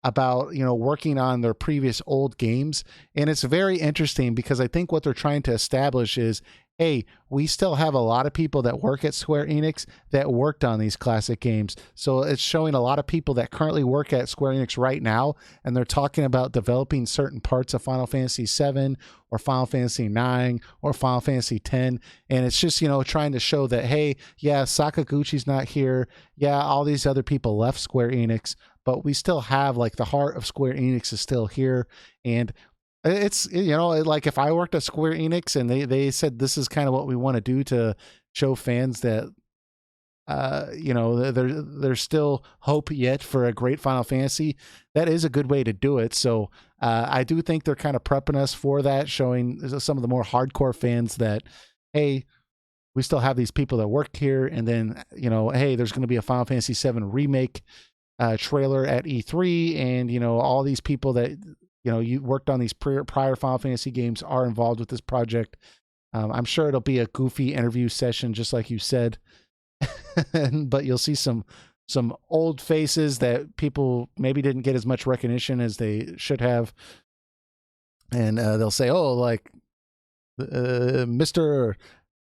about, you know, working on their previous old games. And it's very interesting because I think what they're trying to establish is, hey, we still have a lot of people that work at Square Enix that worked on these classic games. So it's showing a lot of people that currently work at Square Enix right now, and they're talking about developing certain parts of Final Fantasy VII or Final Fantasy IX or Final Fantasy X. And it's just, you know, trying to show that, hey, yeah, Sakaguchi's not here. Yeah, all these other people left Square Enix, but we still have, like, the heart of Square Enix is still here. And it's, you know, like if I worked at Square Enix and they said this is kind of what we want to do to show fans that you know, there's still hope yet for a great Final Fantasy, that is a good way to do it. So I do think they're kind of prepping us for that, showing some of the more hardcore fans that, hey, we still have these people that work here. And then, you know, hey, there's going to be a Final Fantasy VII remake trailer at E3, and, you know, all these people that, you know, you worked on these prior Final Fantasy games are involved with this project. I'm sure it'll be a goofy interview session, just like you said, but you'll see some old faces that people maybe didn't get as much recognition as they should have, and they'll say, "Oh, like Mr.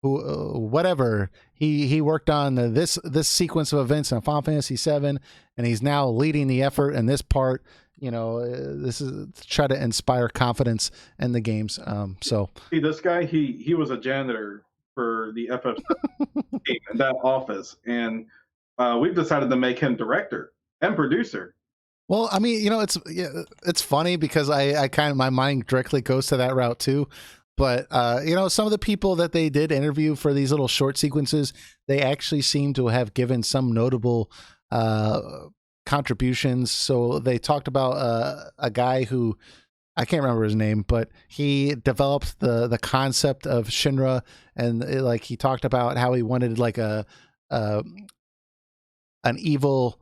Whatever, he worked on this sequence of events in Final Fantasy VII, and he's now leading the effort in this part." You know, this is to try to inspire confidence in the games. So see, this guy, he was a janitor for the FF team in that office, and we've decided to make him director and producer. well, I mean, you know, it's funny because I kind of, my mind directly goes to that route too. But you know, some of the people that they did interview for these little short sequences, they actually seem to have given some notable contributions. So they talked about a guy who, I can't remember his name, but he developed the concept of Shinra, and like he talked about how he wanted like a an evil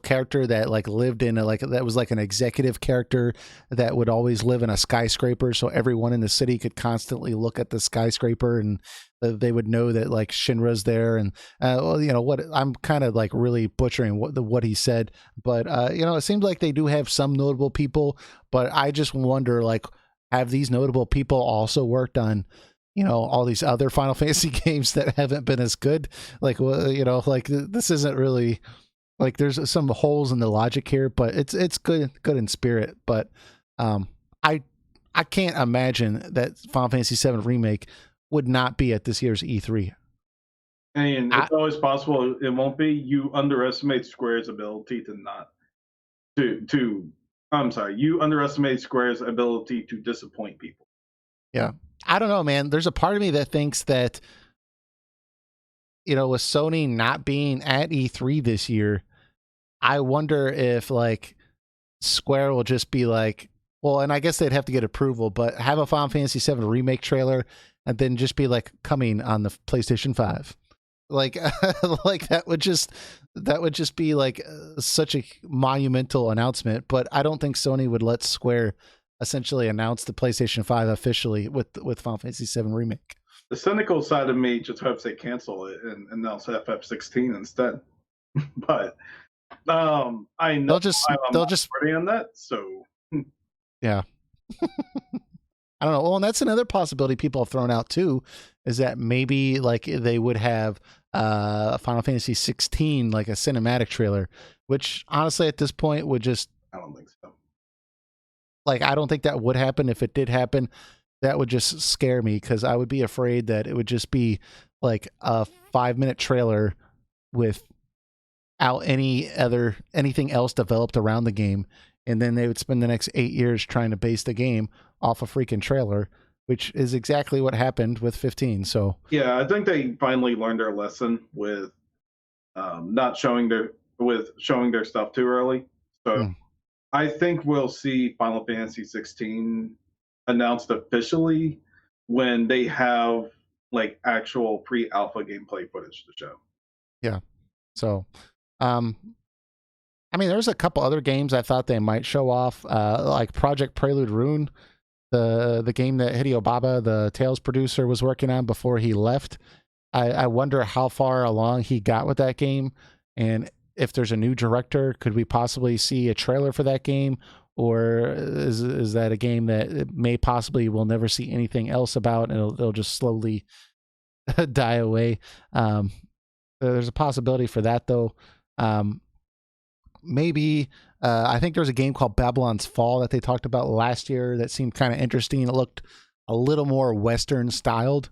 character that like lived in a, like, that was like an executive character that would always live in a skyscraper, so everyone in the city could constantly look at the skyscraper, and they would know that like Shinra's there. And well, you know what, I'm kind of like really butchering what he said, but you know, it seems like they do have some notable people, but I just wonder, like, have these notable people also worked on, you know, all these other Final Fantasy games that haven't been as good? Like, well, you know, like this isn't really, like, there's some holes in the logic here, but it's good in spirit. But I can't imagine that Final Fantasy VII remake would not be at this year's E3. I mean, it's always possible it won't be. You underestimate Square's ability to not to I'm sorry, you underestimate Square's ability to disappoint people. Yeah, I don't know, man. There's a part of me that thinks that, you know, with Sony not being at E3 this year, I wonder if like Square will just be like, well, and I guess they'd have to get approval, but have a Final Fantasy VII remake trailer and then just be like, coming on the PlayStation 5. Like, like that would just be like such a monumental announcement. But I don't think Sony would let Square essentially announce the PlayStation 5 officially with Final Fantasy VII remake. The cynical side of me just hopes they cancel it and announce FF16 instead. But I know They'll just I'm not ready on that, so yeah. I don't know. Well, and that's another possibility people have thrown out too, is that maybe like they would have Final Fantasy 16 like a cinematic trailer, which honestly at this point would just I don't think so. like I don't think that would happen. If it did happen, that would just scare me because I would be afraid that it would just be like a 5-minute trailer without anything else developed around the game, and then they would spend the next 8 years trying to base the game off a freaking trailer, which is exactly what happened with 15. So Yeah, I think they finally learned their lesson with not showing their stuff too early. So mm, I think we'll see Final Fantasy 16 announced officially when they have like actual pre-alpha gameplay footage to show. yeah. So um I mean, there's a couple other games I thought they might show off, like Project Prelude Rune, the game that Hideo Baba, the Tales producer, was working on before he left. I wonder how far along he got with that game, and if there's a new director, could we possibly see a trailer for that game, or is that a game that it may possibly we'll never see anything else about, and it'll just slowly die away? There's a possibility for that though. Um, Maybe I think there's a game called Babylon's Fall that they talked about last year that seemed kind of interesting. It looked a little more Western styled,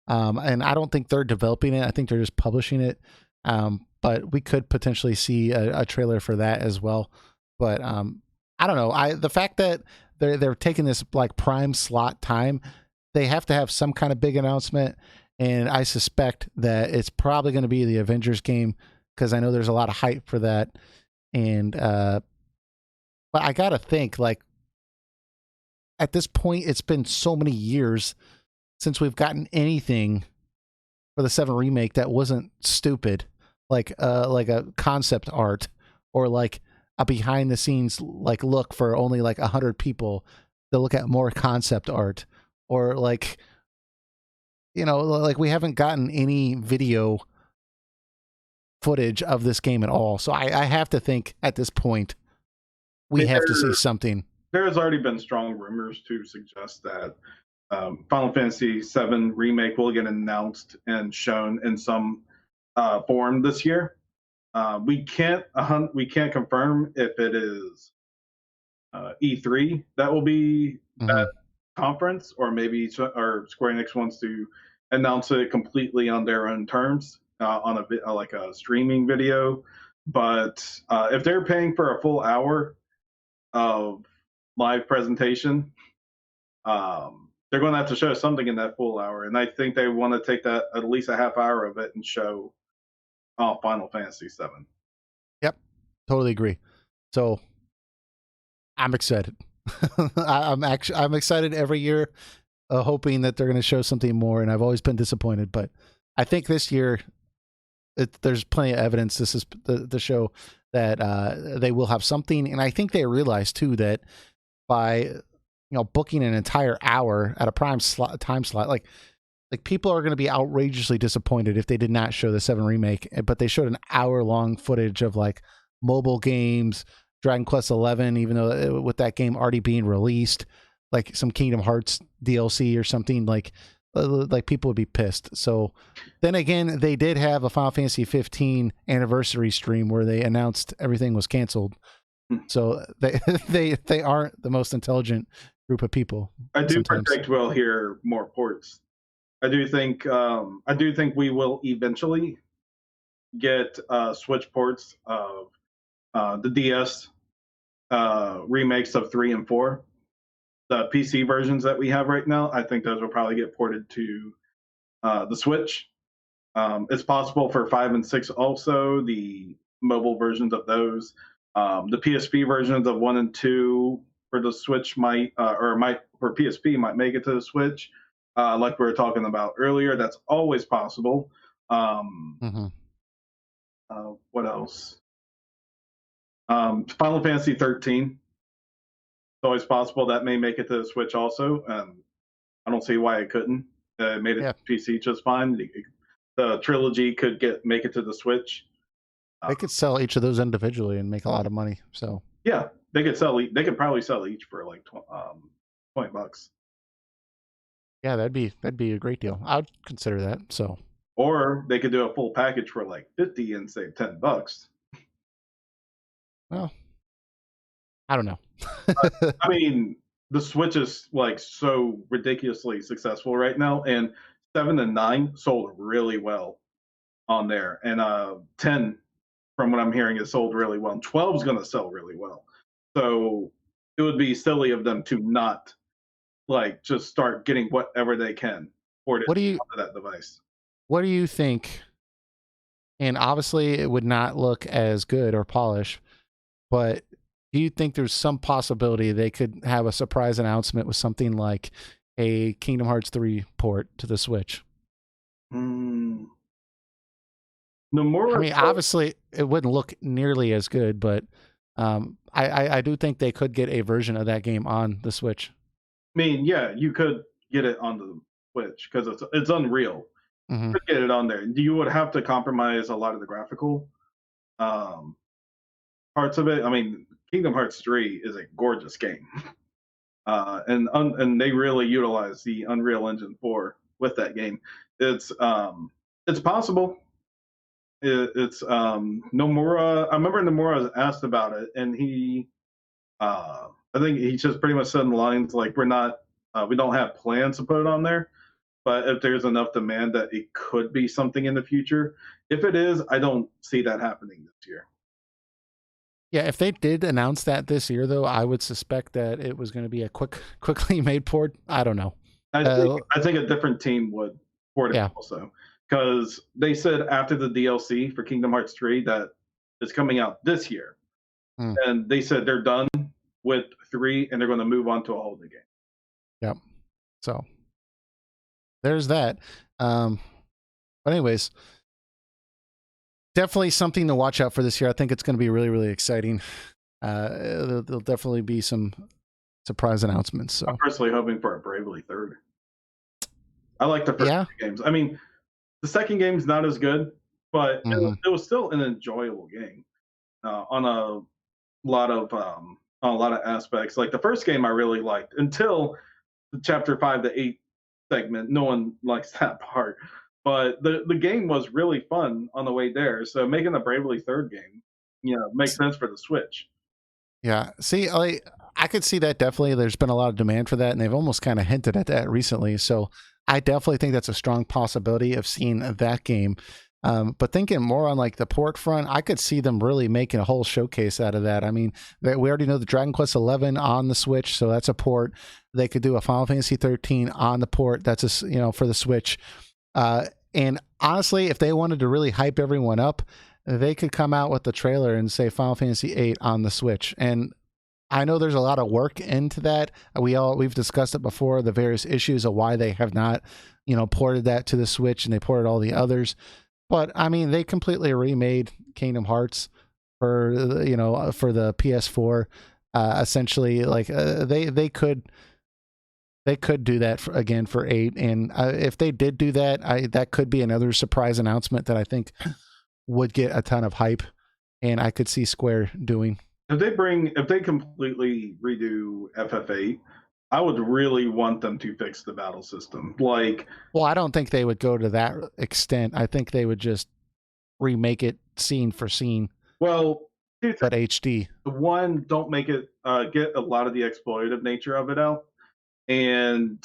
and I don't think they're developing it. I think they're just publishing it. But we could potentially see a trailer for that as well. But I don't know. The fact that they're taking this like prime slot time, they have to have some kind of big announcement, and I suspect that it's probably going to be the Avengers game because I know there's a lot of hype for that. And but I gotta think like at this point it's been so many years since we've gotten anything for the 7 remake that wasn't stupid, like a concept art or like a behind the scenes like look for only like 100 people to look at more concept art, or like like we haven't gotten any video footage of this game at all. So I have to think at this point I we mean, have to see something. there has already been strong rumors to suggest that Final Fantasy VII remake will get announced and shown in some form this year. We can't confirm if it is E3 that will be Mm-hmm. that conference, or maybe or Square Enix wants to announce it completely on their own terms on like a streaming video. But if they're paying for a full hour of live presentation, they're going to have to show something in that full hour, and I think they want to take that at least a half hour of it and show Final Fantasy VII. Yep, totally agree. So I'm excited. I'm excited every year, hoping that they're going to show something more. And I've always been disappointed, but I think this year there's plenty of evidence. This is the show that they will have something, and I think they realize too that by booking an entire hour at a prime time slot, like people are going to be outrageously disappointed if they did not show the 7 remake, but they showed an hour-long footage of like mobile games, Dragon Quest 11, even though with that game already being released, like some Kingdom Hearts DLC or something, like people would be pissed. So then again, they did have a Final Fantasy 15 anniversary stream where they announced everything was canceled. So they aren't the most intelligent group of people. I do sometimes. predict we'll hear more ports. I do think we will eventually get Switch ports of the DS remakes of 3 and 4. The PC versions that we have right now, I think those will probably get ported to the Switch. It's possible for 5 and 6 also, the mobile versions of those. The PSP versions of 1 and 2 for the Switch might for PSP might make it to the Switch. Like we were talking about earlier, that's always possible. Mm-hmm. What else? Final Fantasy 13. It's always possible that may make it to the Switch also. I don't see why it couldn't. It made it to PC just fine. The trilogy could make it to the Switch. They could sell each of those individually and make a lot of money. So yeah, they could probably sell each for like $20. Yeah, that'd be a great deal. I would consider that. So, Or they could do a full package for like 50 and save $10. well, I don't know. I mean, the Switch is like so ridiculously successful right now, and 7 and 9 sold really well on there, and 10, from what I'm hearing, is sold really well. And 12 is going to sell really well. So it would be silly of them to not like just start getting whatever they can ported what do you onto that device. what do you think? And obviously, it would not look as good or polished, but do you think there's some possibility they could have a surprise announcement with something like a Kingdom Hearts 3 port to the Switch? Hmm. I Nomura mean, said, obviously, it wouldn't look nearly as good, but I do think they could get a version of that game on the Switch. I mean, yeah, you could get it on the Switch because it's Unreal. Hmm. You could get it on there. You would have to compromise a lot of the graphical um, parts of it. I mean, Kingdom Hearts 3 is a gorgeous game, and they really utilize the Unreal Engine 4 with that game. It's possible. It's Nomura. I remember Nomura was asked about it, and I think he just pretty much said in the lines like, we don't have plans to put it on there, but if there's enough demand that it could be something in the future. If it is, I don't see that happening this year. Yeah, if they did announce that this year, though, I would suspect that it was going to be a quickly made port. I don't know. I think a different team would port it Yeah. also, because they said after the DLC for Kingdom Hearts 3 that is coming out this year, Mm, and they said they're done with 3 and they're going to move on to a whole new game. yep. So there's that. Um, but anyways, definitely something to watch out for this year. I think it's going to be really, really exciting. There'll definitely be some surprise announcements. I'm So personally hoping for a Bravely Third. I like the first yeah. two games. I mean, the second game's not as good, but Hmm. it was still an enjoyable game on a lot of aspects. Like the first game, I really liked until the chapter 5 to 8 segment. No one likes that part, but the game was really fun on the way there. So making the Bravely Third game, makes sense for the Switch. Yeah. See, I could see that definitely. There's been a lot of demand for that, and they've almost kind of hinted at that recently. So I definitely think that's a strong possibility of seeing that game. But thinking more on like the port front, I could see them really making a whole showcase out of that. I mean, we already know the Dragon Quest 11 on the Switch, so that's a port. They could do a Final Fantasy 13 on the port. That's for the Switch. And honestly, if they wanted to really hype everyone up, they could come out with the trailer and say Final Fantasy 8 on the Switch. And I know there's a lot of work into that. We've discussed it before, the various issues of why they have not, ported that to the Switch and they ported all the others. But I mean, they completely remade Kingdom Hearts for the PS4. Essentially, like they could do that again for 8, and if they did do that, that could be another surprise announcement that I think would get a ton of hype, and I could see Square doing. If they completely redo FF8, I would really want them to fix the battle system. Like, Well, I don't think they would go to that extent. I think they would just remake it scene for scene, well, two but things. HD. One, don't make it get a lot of the exploitative nature of it out, and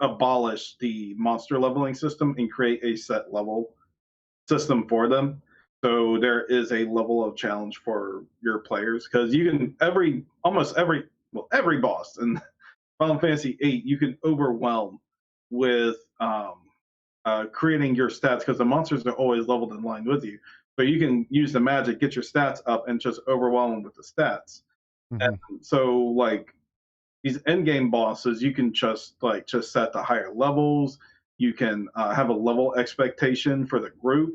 abolish the monster leveling system and create a set level system for them. So there is a level of challenge for your players because you can every boss in Final Fantasy VIII you can overwhelm with creating your stats because the monsters are always leveled in line with you. So you can use the magic, get your stats up, and just overwhelm them with the stats. Hmm. And so like these end game bosses, you can just set the higher levels. You can have a level expectation for the group,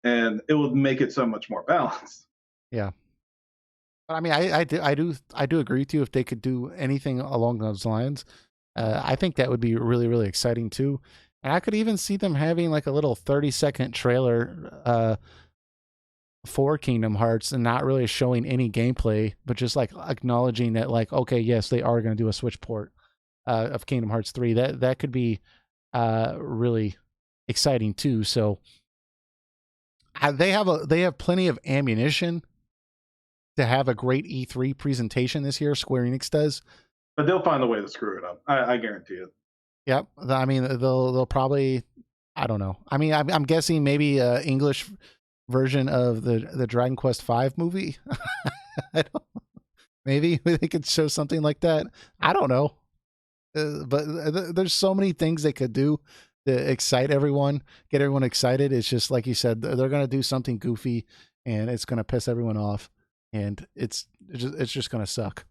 and it would make it so much more balanced. Yeah. I mean, I do agree with you. If they could do anything along those lines, I think that would be really, really exciting too. And I could even see them having like a little 30-second trailer for Kingdom Hearts and not really showing any gameplay, but just like acknowledging that, like, okay, yes, they are going to do a Switch port. of Kingdom Hearts 3. That could be really exciting too. So they have plenty of ammunition to have a great E3 presentation this year. Square Enix does. But they'll find a way to screw it up. I guarantee it. Yep. I mean, they'll probably. I don't know. I mean, I'm guessing maybe English version of the Dragon Quest V movie. I don't, maybe they could show something like that. I don't know. But there's so many things they could do to excite everyone, get everyone excited. It's just like you said, they're going to do something goofy, and it's going to piss everyone off, and it's just going to suck.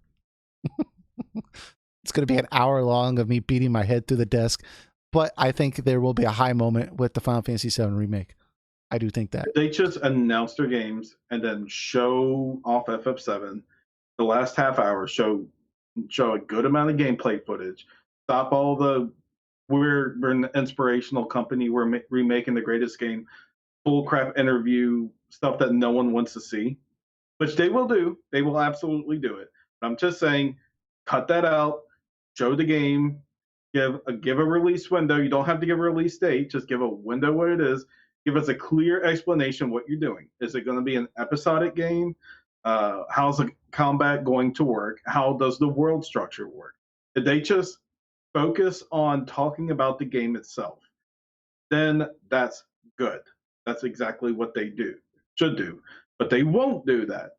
It's going to be an hour long of me beating my head through the desk, but I think there will be a high moment with the Final Fantasy VII remake. I do think that they just announce their games and then show off FF7. The last half hour show a good amount of gameplay footage. Stop all the we're an inspirational company. We're remaking the greatest game. Bull crap interview stuff that no one wants to see, which they will do. They will absolutely do it. But I'm just saying, cut that out. Show the game. Give a release window. You don't have to give a release date. Just give a window where it is. Give us a clear explanation what you're doing. Is it going to be an episodic game? How's the combat going to work? How does the world structure work? Did they just focus on talking about the game itself? Then that's good. That's exactly what they should do. But they won't do that.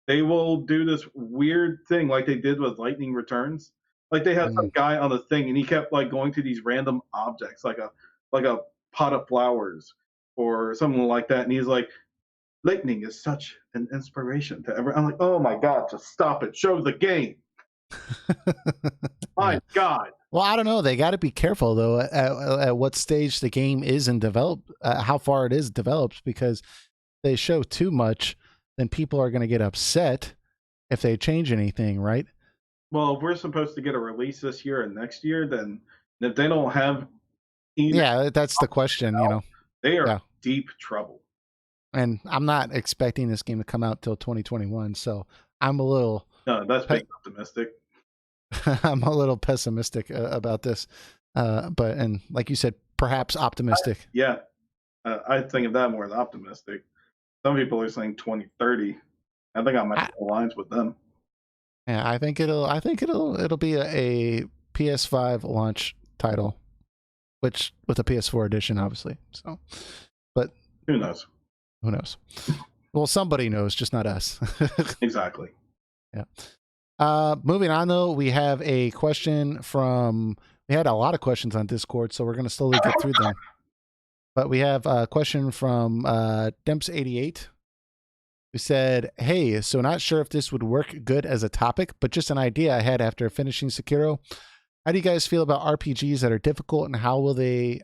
They will do this weird thing like they did with Lightning Returns. Like they had some guy on the thing and he kept like going to these random objects, like a pot of flowers or something like that. And he's like, lightning is such an inspiration to everyone. I'm like, oh my God, just stop it. Show the game. My God. Well, I don't know. They got to be careful though at what stage the game is in how far it is developed, because they show too much, then people are going to get upset if they change anything, right? Well, if we're supposed to get a release this year and next year, then if they don't have yeah, that's the question, you know. They are in deep trouble. And I'm not expecting this game to come out till 2021, so I'm a little that's being optimistic. I'm a little pessimistic about this. But like you said, perhaps optimistic. I think of that more as optimistic. Some people are saying 2030. I think I might align with them. Yeah, I think it'll be a PS5 launch title, which with a PS4 edition, obviously. So, but who knows? Who knows? Well, somebody knows, just not us. Exactly. Yeah. Moving on though, we have a question we had a lot of questions on Discord, so we're going to slowly get through them. But we have a question from Demps88, who said, hey, so not sure if this would work good as a topic, but just an idea I had after finishing Sekiro. How do you guys feel about RPGs that are difficult, and how they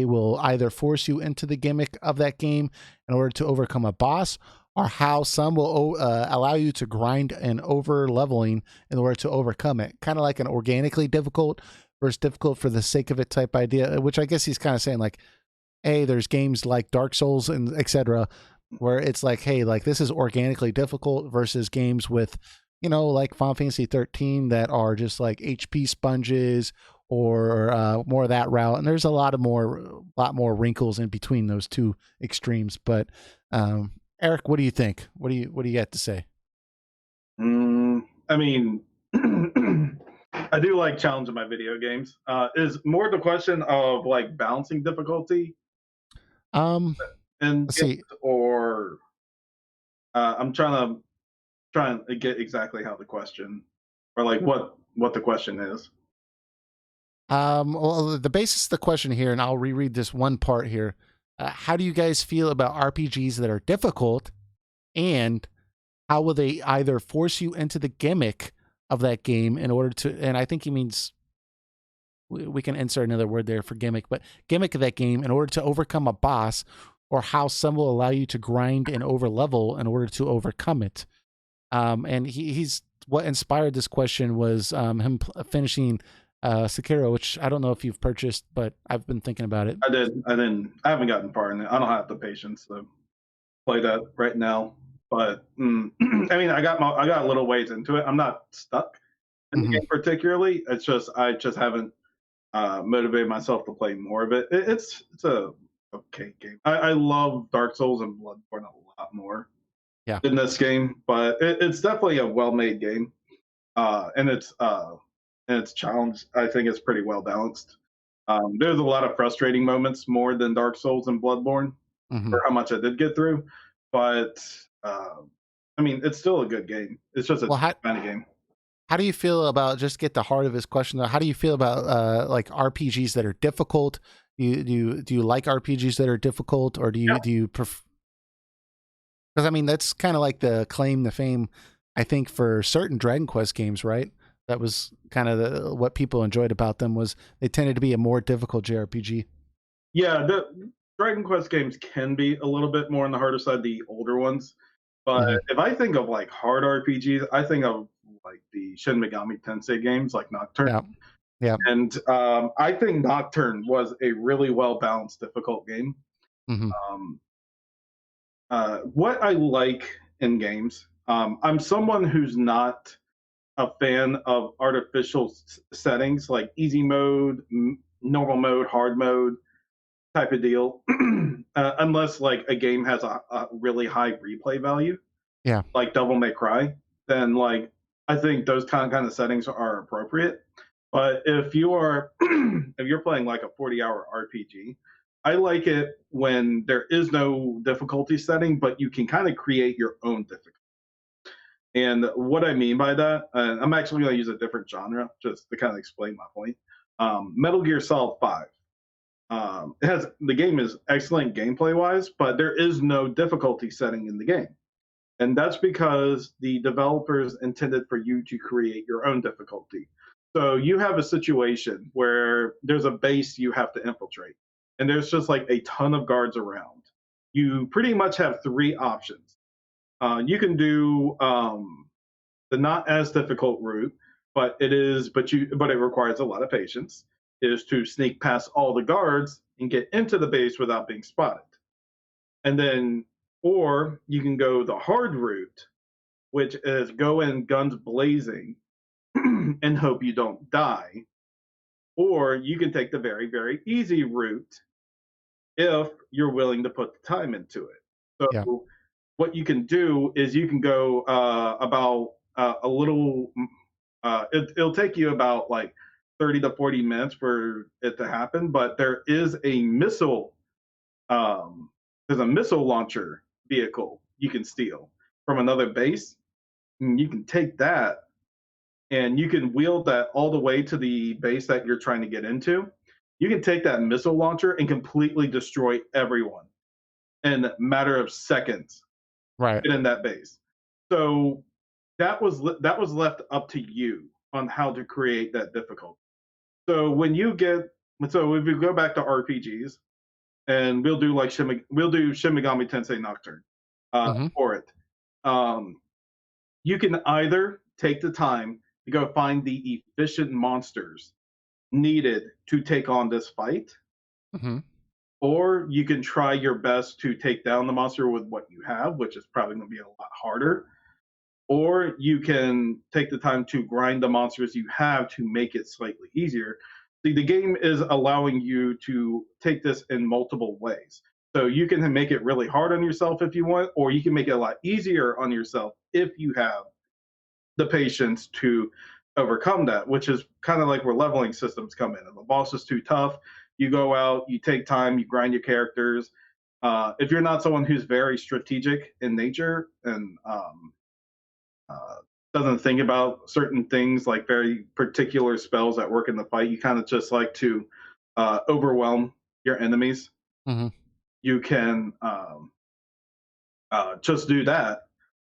will either force you into the gimmick of that game in order to overcome a boss, or how some will allow you to grind and over leveling in order to overcome it? Kind of like an organically difficult versus difficult for the sake of it type idea, which I guess he's kind of saying like, hey, there's games like Dark Souls and etc., where it's like, hey, like this is organically difficult versus games with, you know, like Final Fantasy 13 that are just like HP sponges or more of that route. And there's a lot more wrinkles in between those two extremes. But Eric, what do you think? What do you got to say? I mean, I do like challenging my video games. Is more the question of like balancing difficulty? And see, or I'm trying to get exactly how the question, or like what the question is. Well, the basis of the question here, and I'll reread this one part here. How do you guys feel about RPGs that are difficult, and how will they either force you into the gimmick of that game in order to, and I think he means, we can insert another word there for gimmick, but gimmick of that game in order to overcome a boss, or how some will allow you to grind and over level in order to overcome it. And he's what inspired this question was him finishing Sekiro, which I don't know if you've purchased, but I've been thinking about it. I haven't gotten far in it. I don't have the patience to play that right now. But I mean, I got a little ways into it. I'm not stuck. in the Hmm. game particularly. It's just I just haven't motivated myself to play more of it. It's a okay game. I love Dark Souls and Bloodborne a lot more Yeah. than this game, but it's definitely a well made game. And its challenge I think is pretty well balanced. There's a lot of frustrating moments more than Dark Souls and Bloodborne Hmm. for how much I did get through, but uh, I mean it's still a good game. It's just a Well, different kind of game. how do you feel about, just get the heart of his question though, how do you feel about like RPGs that are difficult? Do you like RPGs that are difficult, or do you prefer? Because I mean, that's kind of like the claim to fame, I think, for certain Dragon Quest games, right? That was kind of what people enjoyed about them, was they tended to be a more difficult JRPG. Yeah, the Dragon Quest games can be a little bit more on the harder side, the older ones. But Hmm. if I think of like hard RPGs, I think of like the Shin Megami Tensei games, like Nocturne. Yeah, yeah. And I think Nocturne was a really well balanced, difficult game. Hmm. Um, what I like in games, I'm someone who's not a fan of artificial settings like easy mode, normal mode, hard mode type of deal, unless like a game has a really high replay value, Yeah. like Devil May Cry, then like I think those kind of settings are appropriate. But if you are if you're playing like a 40-hour RPG, I like it when there is no difficulty setting, but you can kind of create your own difficulty. And what I mean by that, and I'm actually going to use a different genre just to kind of explain my point. Metal Gear Solid 5. It has the game is excellent gameplay wise, but there is no difficulty setting in the game. And that's because the developers intended for you to create your own difficulty. So you have a situation where there's a base you have to infiltrate, and there's just like a ton of guards around. You pretty much have three options. You can do the not as difficult route, but it requires a lot of patience. Is to sneak past all the guards and get into the base without being spotted, and then or you can go the hard route, which is go in guns blazing and hope you don't die. Or you can take the very, very easy route if you're willing to put the time into it. Yeah. So, what you can do is you can go about a little, it'll take you about like 30 to 40 minutes for it to happen, but um, there's a missile launcher vehicle you can steal from another base. And you can take that and you can wield that all the way to the base that you're trying to get into. You can take that missile launcher and completely destroy everyone in a matter of seconds. Right. Get in that base. So that was left up to you on how to create that difficulty. So when you get so if we go back to RPGs and we'll do Shin Megami Tensei Nocturne Hmm. for it. Um, you can either take the time to go find the efficient monsters needed to take on this fight, Hmm. or you can try your best to take down the monster with what you have, which is probably going to be a lot harder. Or you can take the time to grind the monsters you have to make it slightly easier. See, the game is allowing you to take this in multiple ways. So you can make it really hard on yourself if you want, or you can make it a lot easier on yourself if you have the patience to overcome that, which is kind of like where leveling systems come in. If the boss is too tough, you go out, you take time, you grind your characters. If you're not someone who's very strategic in nature and uh, doesn't think about certain things like very particular spells that work in the fight, you kind of just like to overwhelm your enemies. Hmm. You can just do that,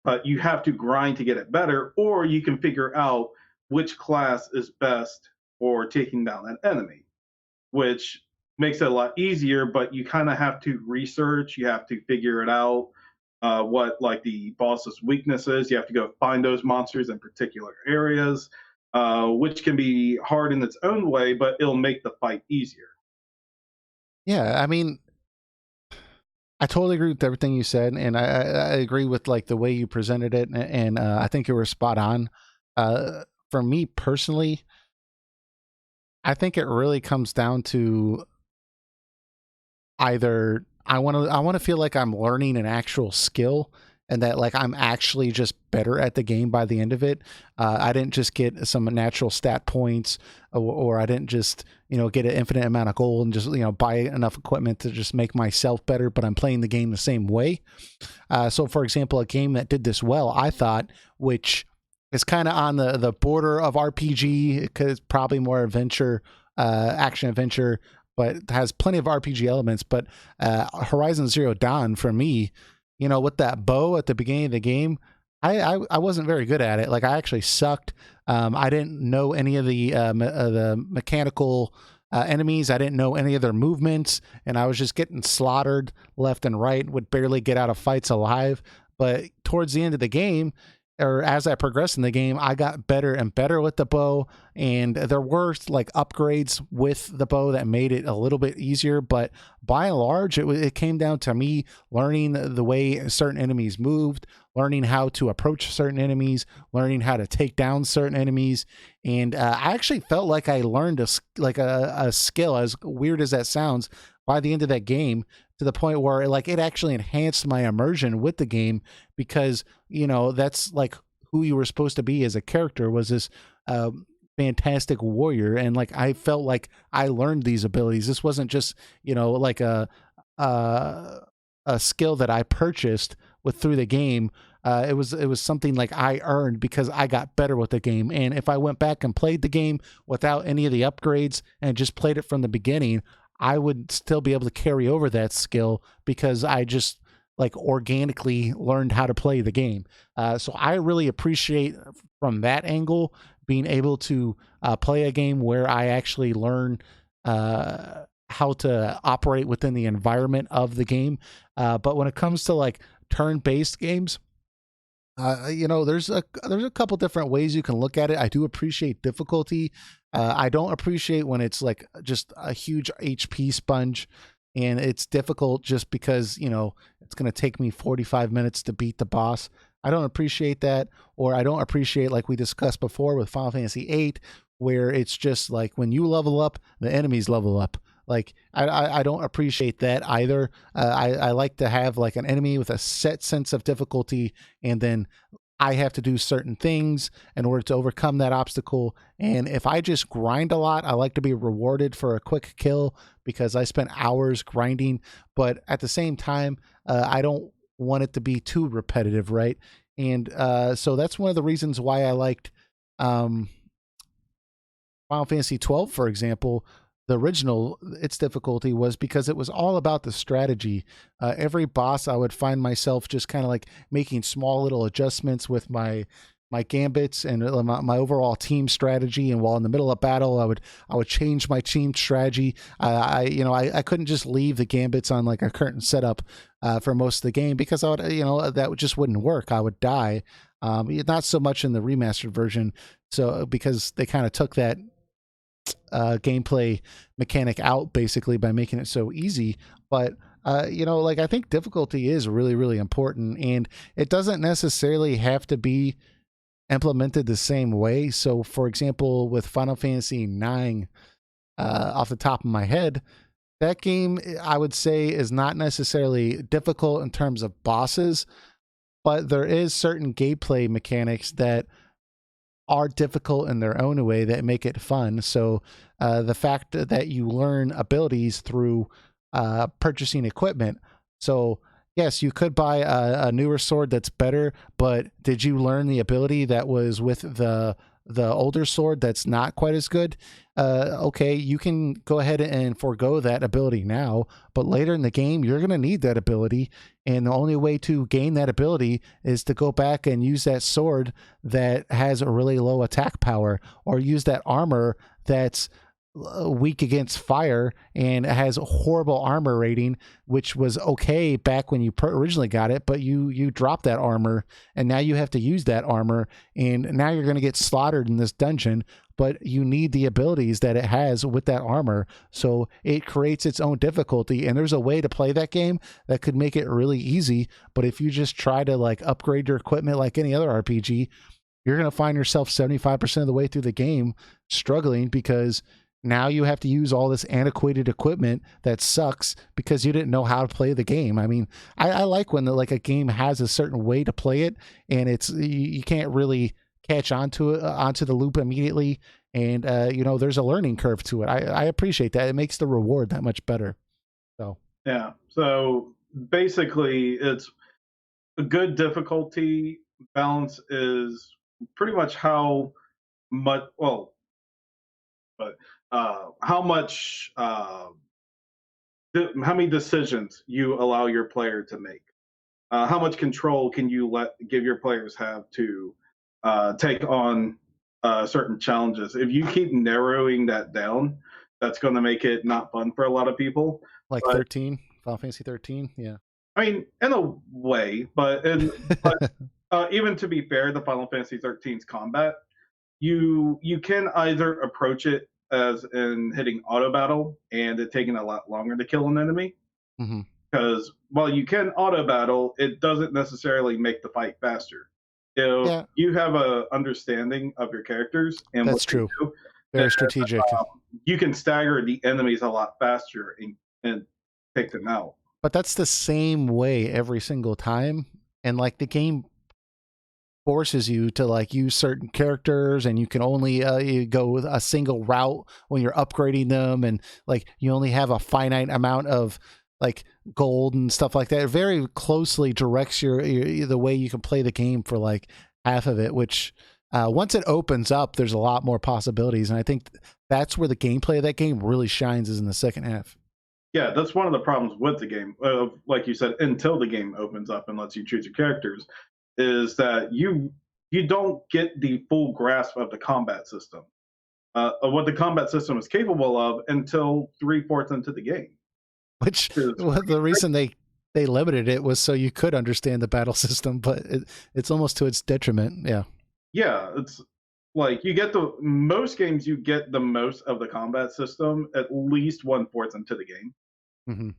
but you have to grind to get it better, or you can figure out which class is best for taking down an enemy, which makes it a lot easier. But you kind of have to research, you have to figure it out. What like the boss's weaknesses? You have to go find those monsters in particular areas, which can be hard in its own way, but it'll make the fight easier. Yeah. I mean, I totally agree with everything you said, and I agree with like the way you presented it, and I think you were spot on. for me personally, I think it really comes down to either I want to feel like I'm learning an actual skill and that like I'm actually just better at the game by the end of it. I didn't just get some natural stat points, or I didn't just get an infinite amount of gold and just buy enough equipment to just make myself better. But I'm playing the game the same way. So, for example, a game that did this well, I thought, which is kind of on the border of RPG, because it's probably more adventure, action adventure, but has plenty of RPG elements. But Horizon Zero Dawn, for me, with that bow at the beginning of the game, I wasn't very good at it. Like, I actually sucked. I didn't know any of the mechanical enemies. I didn't know any of their movements, and I was just getting slaughtered left and right, would barely get out of fights alive. But towards the end of the game, or as I progressed in the game, I got better and better with the bow, and there were like upgrades with the bow that made it a little bit easier. But by and large, it came down to me learning the way certain enemies moved, learning how to approach certain enemies, learning how to take down certain enemies. And I actually felt like I learned a skill, as weird as that sounds, by the end of that game, to the point where it actually enhanced my immersion with the game, because that's like who you were supposed to be as a character, was this fantastic warrior. And like I felt like I learned these abilities. This wasn't just like a skill that I purchased through the game. It was something like I earned because I got better with the game. And if I went back and played the game without any of the upgrades and just played it from the beginning, I would still be able to carry over that skill, because I just like organically learned how to play the game. So I really appreciate from that angle being able to play a game where I actually learn how to operate within the environment of the game. But when it comes to like turn-based games, there's a couple different ways you can look at it. I do appreciate difficulty. I don't appreciate when it's like just a huge HP sponge and it's difficult just because it's going to take me 45 minutes to beat the boss. I don't appreciate that. Or I don't appreciate, like we discussed before with Final Fantasy VIII, where it's just like when you level up, the enemies level up. Like I don't appreciate that either. I like to have like an enemy with a set sense of difficulty, and then I have to do certain things in order to overcome that obstacle. And if I just grind a lot, I like to be rewarded for a quick kill because I spent hours grinding. But at the same time, I don't want it to be too repetitive, right? And so that's one of the reasons why I liked Final Fantasy 12, for example. The original, its difficulty was because it was all about the strategy. Every boss, I would find myself just kind of like making small little adjustments with my gambits and my overall team strategy. And while in the middle of battle, I would change my team strategy. I couldn't just leave the gambits on like a current setup for most of the game, because I would that just wouldn't work. I would die. Not so much in the remastered version, so because they kind of took that gameplay mechanic out basically by making it so easy. But like I think difficulty is really, really important, and it doesn't necessarily have to be implemented the same way. So for example, with Final Fantasy 9, off the top of my head, that game I would say is not necessarily difficult in terms of bosses, but there is certain gameplay mechanics that are difficult in their own way that make it fun. So the fact that you learn abilities through purchasing equipment. So yes, you could buy a newer sword that's better, but did you learn the ability that was with the older sword that's not quite as good? Okay, you can go ahead and forego that ability now, but later in the game, you're going to need that ability. And the only way to gain that ability is to go back and use that sword that has a really low attack power, or use that armor that's weak against fire and has a horrible armor rating, which was okay back when you originally got it, but you dropped that armor and now you have to use that armor, and now you're going to get slaughtered in this dungeon, but you need the abilities that it has with that armor. So it creates its own difficulty, and there's a way to play that game that could make it really easy. But if you just try to like upgrade your equipment like any other RPG, you're going to find yourself 75% of the way through the game struggling because now you have to use all this antiquated equipment that sucks because you didn't know how to play the game. I mean, I like when like a game has a certain way to play it, and it's you can't really catch onto the loop immediately, and there's a learning curve to it. I appreciate that. It makes the reward that much better. So yeah. So basically, it's a good difficulty balance is pretty much how much but how much how many decisions you allow your player to make. How much control can you give your players have to take on certain challenges? If you keep narrowing that down, that's going to make it not fun for a lot of people. Like but, 13, Final Fantasy 13, yeah. I mean, in a way, but even to be fair, the Final Fantasy 13's combat, you can either approach it as in hitting auto battle and it taking a lot longer to kill an enemy. Mm-hmm. Because while you can auto battle, it doesn't necessarily make the fight faster. If you have a understanding of your characters and that's true. Do, very strategic. You can stagger the enemies a lot faster and take them out. But that's the same way every single time, and like the game forces you to like use certain characters, and you can only you go with a single route when you're upgrading them, and like you only have a finite amount of like gold and stuff like that. It very closely directs your the way you can play the game for like half of it, which once it opens up, there's a lot more possibilities, and I think that's where the gameplay of that game really shines, is in the second half. Yeah, that's one of the problems with the game. Like you said, until the game opens up and lets you choose your characters, is that you don't get the full grasp of the combat system, of what the combat system is capable of until 3/4 into the game. Which the reason they limited it was so you could understand the battle system, but it's almost to its detriment. Yeah. Yeah, it's like most games you get the most of the combat system at least 1/4 into the game. Mm-hmm.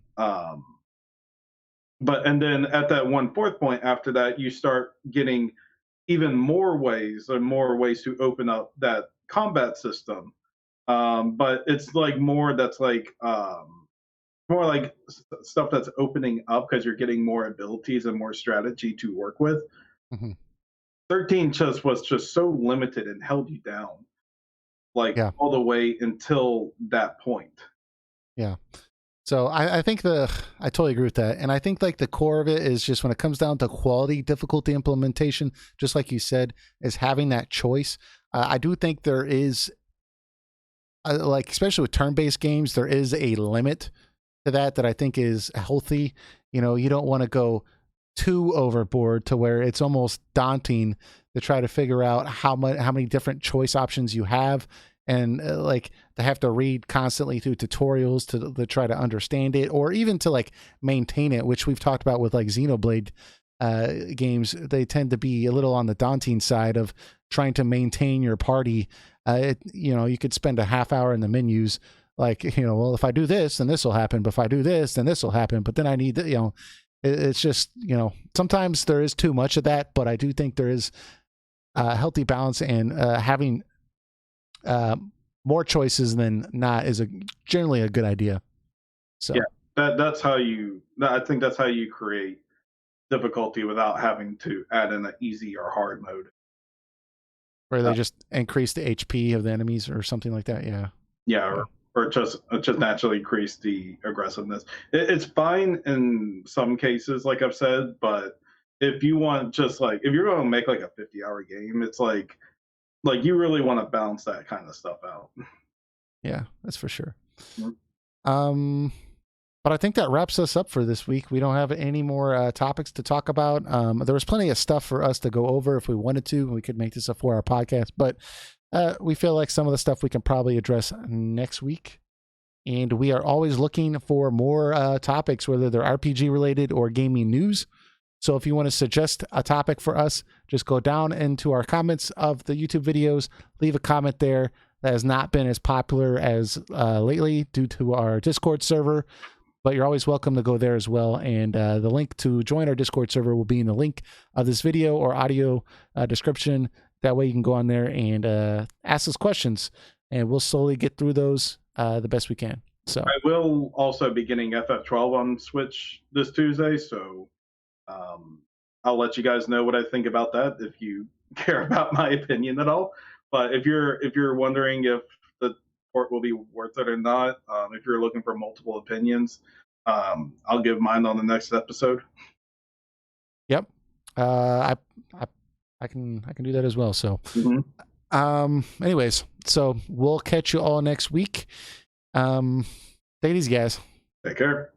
And then at that 1/4 point after that, you start getting even more ways to open up that combat system. But it's like more that's like more like stuff that's opening up because you're getting more abilities and more strategy to work with. Mm-hmm. 13 was just so limited and held you down, like all the way until that point. Yeah. So I think I totally agree with that. And I think like the core of it is just when it comes down to quality difficulty implementation, just like you said, is having that choice. I do think there is, like, especially with turn-based games, there is a limit to that I think is healthy. You know, you don't want to go too overboard to where it's almost daunting to try to figure out how many different choice options you have, and like to have to read constantly through tutorials to try to understand it, or even to like maintain it, which we've talked about with like Xenoblade games. They tend to be a little on the daunting side of trying to maintain your party. You could spend a half hour in the menus, like, well, if I do this, then this will happen. But if I do this, then this will happen. But then I need, it's just, sometimes there is too much of that, but I do think there is a healthy balance, and having more choices than not is generally a good idea. So yeah, I think that's how you create difficulty without having to add in an easy or hard mode. Where they just increase the HP of the enemies or something like that. Yeah. Yeah. Or just naturally increase the aggressiveness. It's fine in some cases, like I've said, but if you want if you're going to make like a 50-hour game, it's like you really want to balance that kind of stuff out. Yeah, that's for sure. Mm-hmm. But I think that wraps us up for this week. We don't have any more topics to talk about. There was plenty of stuff for us to go over if we wanted to. We could make this a 4-hour podcast, but we feel like some of the stuff we can probably address next week. And we are always looking for more topics, whether they're RPG related or gaming news. So if you want to suggest a topic for us, just go down into our comments of the YouTube videos, leave a comment there. That has not been as popular as lately due to our Discord server, but you're always welcome to go there as well. And the link to join our Discord server will be in the link of this video or audio description That way you can go on there and ask us questions, and we'll slowly get through those the best we can. So I will also be getting FF12 on Switch this Tuesday, so I'll let you guys know what I think about that if you care about my opinion at all. But if you're wondering if the port will be worth it or not, if you're looking for multiple opinions, I'll give mine on the next episode. yep, I can do that as well. So anyways, so we'll catch you all next week. Take it easy, guys. Take care.